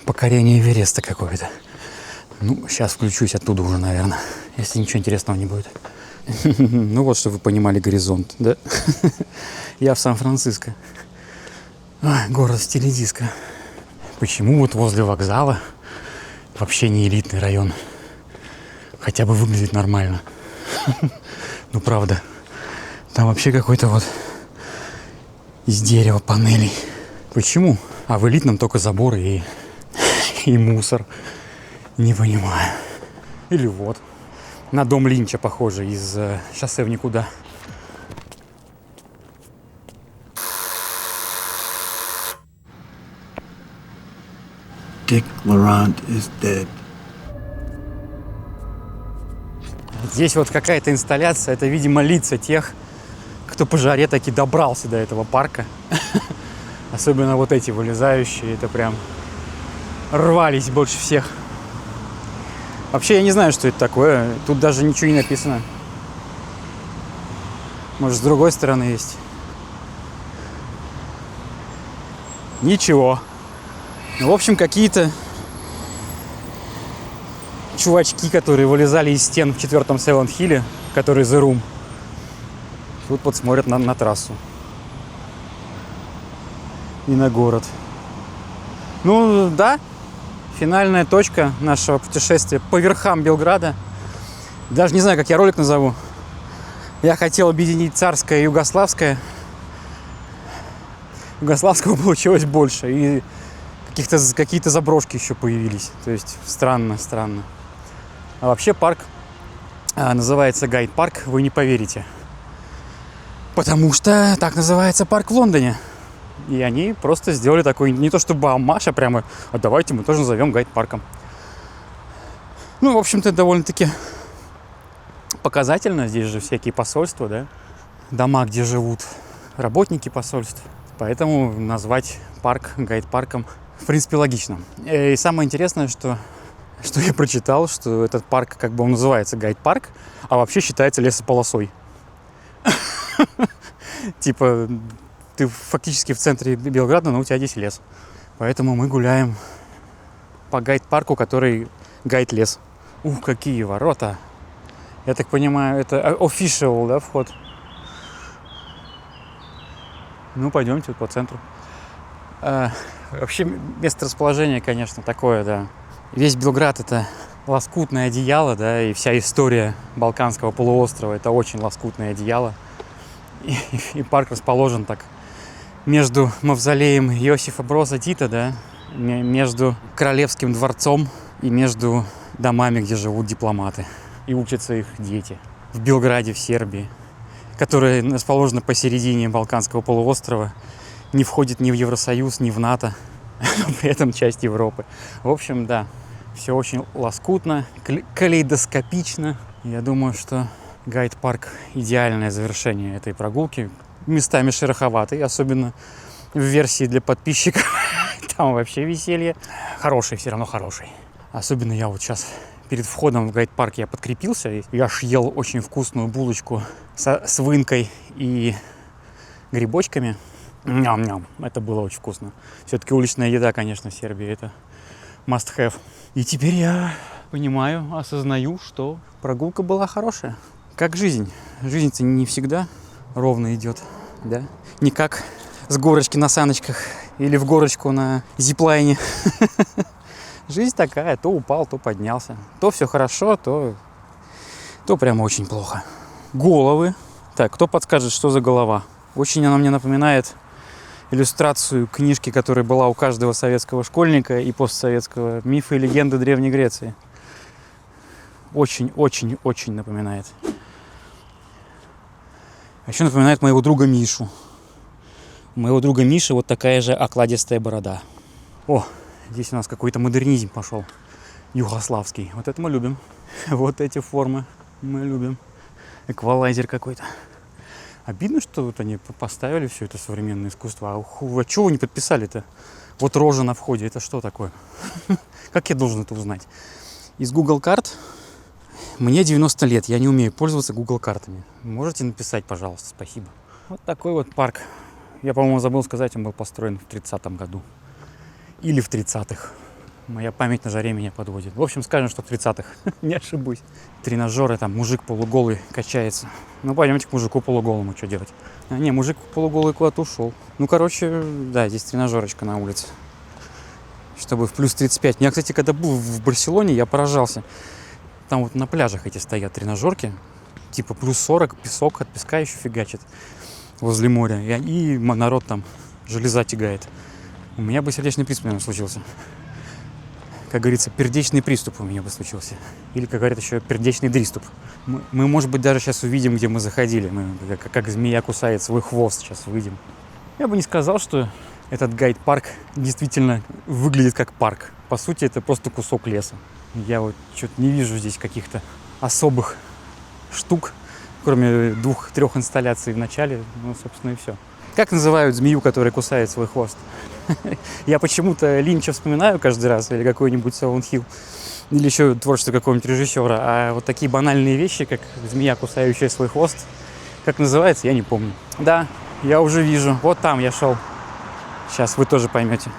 покорение Эвереста какое-то. Ну, сейчас включусь оттуда уже, наверное. Если ничего интересного не будет. Ну вот, чтобы вы понимали горизонт, да? Я в Сан-Франциско. Город в стиле диско. Почему вот возле вокзала вообще не элитный район? Хотя бы выглядит нормально. Ну, правда. Там вообще какой-то вот из дерева панелей. Почему? А в элитном только заборы и мусор. Не понимаю. Или вот. На дом Линча похоже из «Шоссе в никуда». Dick Laurent is dead. Здесь вот какая-то инсталляция. Это, видимо, лица тех, кто по жаре таки добрался до этого парка. Особенно вот эти вылезающие. Это прям рвались больше всех. Вообще, я не знаю, что это такое. Тут даже ничего не написано. Может, с другой стороны есть. Ничего. В общем, какие-то чувачки, которые вылезали из стен в 4-м Сайлент-Хилле, который The Room, тут вот смотрят на трассу. И на город. Ну, да. Финальная точка нашего путешествия по верхам Белграда. Даже не знаю, как я ролик назову. Я хотел объединить царское и югославское. Югославского получилось больше. И какие-то заброшки еще появились. То есть странно. А вообще парк называется гайд-парк. Вы не поверите. Потому что так называется парк в Лондоне. И они просто сделали такой, не то чтобы амаш, а прямо, а давайте мы тоже назовем гайд-парком. Ну, в общем-то, довольно-таки показательно. Здесь же всякие посольства, да? Дома, где живут работники посольств. Поэтому назвать парк гайд-парком, в принципе, логично. И самое интересное, что я прочитал, что этот парк, как бы он называется гайд-парк, а вообще считается лесополосой. Типа... Ты фактически в центре Белграда, но у тебя здесь лес. Поэтому мы гуляем по гайд-парку, который гайд-лес. Ух, какие ворота. Я так понимаю, это official, да, вход? Ну, пойдемте вот по центру. Вообще, место расположения, конечно, такое, да. Весь Белград — это лоскутное одеяло, да, и вся история Балканского полуострова — это очень лоскутное одеяло. И парк расположен так между мавзолеем Иосифа Броза Тита, да, между Королевским дворцом и между домами, где живут дипломаты и учатся их дети. В Белграде, в Сербии, которая расположена посередине Балканского полуострова, не входит ни в Евросоюз, ни в НАТО, но при этом часть Европы. В общем, да, все очень лоскутно, калейдоскопично. Я думаю, что гайд-парк — идеальное завершение этой прогулки. Местами шероховатый, особенно в версии для подписчиков. Там вообще веселье. Хороший, все равно хороший. Особенно я вот сейчас перед входом в гайд-парк я подкрепился. Я аж ел очень вкусную булочку с вынкой и грибочками. Ням-ням, это было очень вкусно. Все-таки уличная еда, конечно, в Сербии это must have. И теперь я понимаю, осознаю, что прогулка была хорошая. Как жизнь. Жизнь-то не всегда ровно идет, да? Не как с горочки на саночках или в горочку на зиплайне. Жизнь такая, то упал, то поднялся. То все хорошо, то прямо очень плохо. Головы. Так, кто подскажет, что за голова? Очень она мне напоминает иллюстрацию книжки, которая была у каждого советского школьника и постсоветского. «Мифы и легенды Древней Греции». Очень-очень-очень напоминает. А еще напоминает моего друга Мишу. У моего друга Миши вот такая же окладистая борода. О, здесь у нас какой-то модернизм пошел. Югославский. Вот это мы любим. Вот эти формы мы любим. Эквалайзер какой-то. Обидно, что вот они поставили все это современное искусство. А чего вы не подписали-то? Вот рожа на входе. Это что такое? Как я должен это узнать? Из Google карт. Мне 90 лет. Я не умею пользоваться Google картами. Можете написать, пожалуйста. Спасибо. Вот такой вот парк. Я, по-моему, забыл сказать, он был построен в 30-м году. Или в 30-х. Моя память на жаре меня подводит. В общем, скажем, что в 30-х. Не ошибусь. Тренажеры, там мужик полуголый качается. Ну, пойдемте к мужику полуголому, что делать? А, не, мужик полуголый куда-то ушел. Ну, короче, да, здесь тренажерочка на улице. Чтобы в плюс 35. Я, кстати, когда был в Барселоне, я поражался. Там вот на пляжах эти стоят тренажерки. Типа плюс 40, песок, от песка еще фигачит. Возле моря. И народ там железа тягает. У меня бы сердечный приступ, наверное, случился. Как говорится, пердечный приступ у меня бы случился. Или, как говорят еще, пердечный дриступ. Мы, может быть, даже сейчас увидим, где мы заходили. Мы, как змея кусает свой хвост, сейчас выйдем. Я бы не сказал, что этот гайд-парк действительно выглядит как парк. По сути, это просто кусок леса. Я вот что-то не вижу здесь каких-то особых штук, кроме 2-3 инсталляций в начале. Ну, собственно, и все. Как называют змею, которая кусает свой хвост? Я почему-то Линча вспоминаю каждый раз, или какой-нибудь Silent Hill, или еще творчество какого-нибудь режиссера. А вот такие банальные вещи, как змея, кусающая свой хвост, как называется, я не помню. Да, я уже вижу. Вот там я шел. Сейчас вы тоже поймете,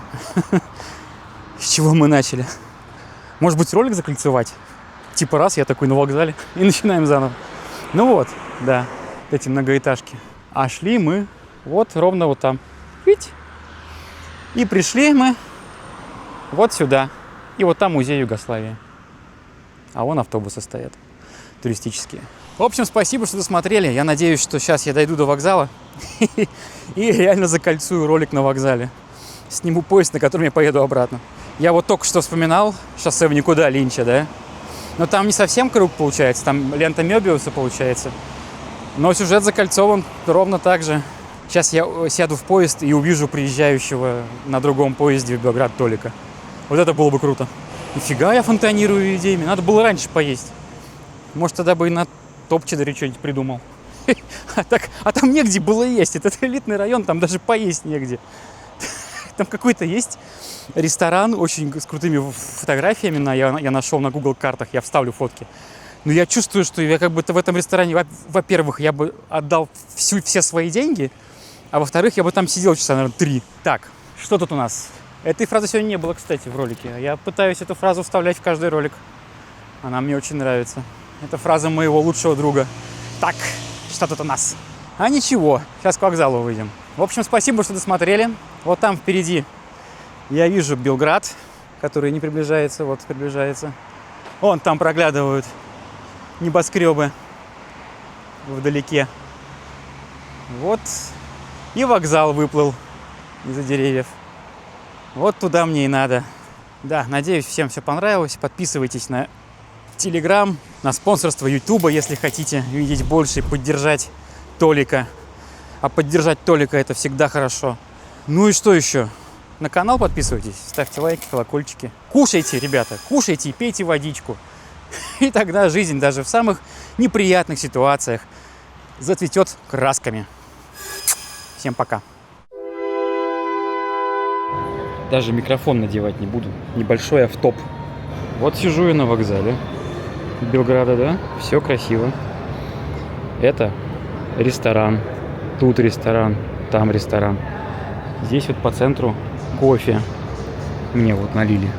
с чего мы начали. Может быть, ролик закольцевать? Типа раз, я такой на вокзале, и начинаем заново. Ну вот, да, эти многоэтажки. А шли мы вот ровно вот там. Видите? И пришли мы вот сюда. И вот там музей Югославии. А вон автобусы стоят туристические. В общем, спасибо, что досмотрели. Я надеюсь, что сейчас я дойду до вокзала и реально закольцую ролик на вокзале. Сниму поезд, на котором я поеду обратно. Я вот только что вспоминал шоссе в никуда Линча, да? Но там не совсем круг получается, там лента Мёбиуса получается. Но сюжет закольцован ровно так же. Сейчас я сяду в поезд и увижу приезжающего на другом поезде в Белград Толика. Вот это было бы круто. Нифига я фонтанирую идеями. Надо было раньше поесть. Может, тогда бы и на Топчедере что-нибудь придумал. А там негде было есть. Это элитный район, там даже поесть негде. Там какой-то есть ресторан очень с крутыми фотографиями. Я нашел на Google картах, я вставлю фотки. Но я чувствую, что я как будто в этом ресторане, во-первых, я бы отдал все свои деньги, а во-вторых, я бы там сидел часа, наверное, 3. Так, что тут у нас? Этой фразы сегодня не было, кстати, в ролике. Я пытаюсь эту фразу вставлять в каждый ролик. Она мне очень нравится. Это фраза моего лучшего друга. Так, что тут у нас? А ничего, сейчас к вокзалу выйдем. В общем, спасибо, что досмотрели. Вот там впереди я вижу Белград, который не приближается, вот приближается. Вон там проглядывают небоскребы вдалеке. Вот. И вокзал выплыл из-за деревьев. Вот туда мне и надо. Да, надеюсь, всем все понравилось. Подписывайтесь на Telegram, на спонсорство YouTube, если хотите видеть больше и поддержать Толика. А поддержать Толика — это всегда хорошо. Ну и что еще? На канал подписывайтесь, ставьте лайки, колокольчики. Кушайте, ребята, кушайте и пейте водичку. И тогда жизнь даже в самых неприятных ситуациях зацветет красками. Всем пока. Даже микрофон надевать не буду. Небольшой автоп. Вот сижу я на вокзале Белграда, да? Все красиво. Это ресторан. Тут ресторан. там ресторан. Здесь вот по центру кофе мне вот налили.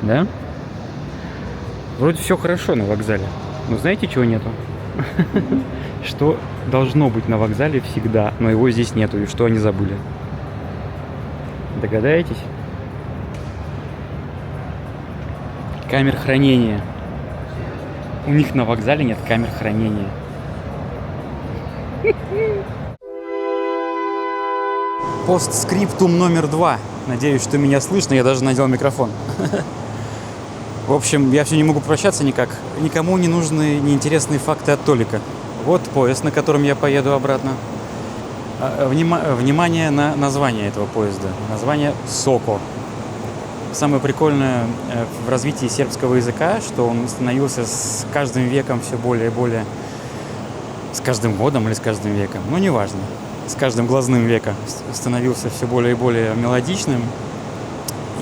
Да? Вроде все хорошо на вокзале. Но знаете, чего нету? Что должно быть на вокзале всегда, но его здесь нету. И что они забыли? Догадаетесь? Камер хранения. У них на вокзале нет камер хранения. Постскриптум номер 2. Надеюсь, что меня слышно. Я даже надел микрофон. В общем, я все не могу прощаться никак. Никому не нужны неинтересные факты от Толика. Вот поезд, на котором я поеду обратно. Внимание на название этого поезда. Название «Соко». Самое прикольное в развитии сербского языка, что он становился с каждым веком все более и более... С каждым годом или с каждым веком? Ну, неважно. С каждым глазным веком становился все более и более мелодичным.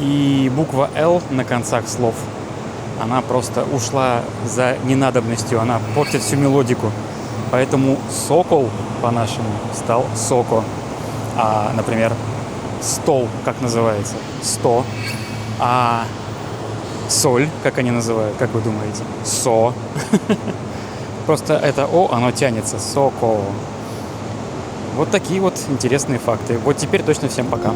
И буква «Л» на концах слов, она просто ушла за ненадобностью, она портит всю мелодику. Поэтому «сокол» по-нашему стал «соко». А, например, «стол», как называется? «Сто». А «соль», как они называют, как вы думаете? «Со». Просто это «о», оно тянется. «Соко». Вот такие вот интересные факты. Вот теперь точно всем пока.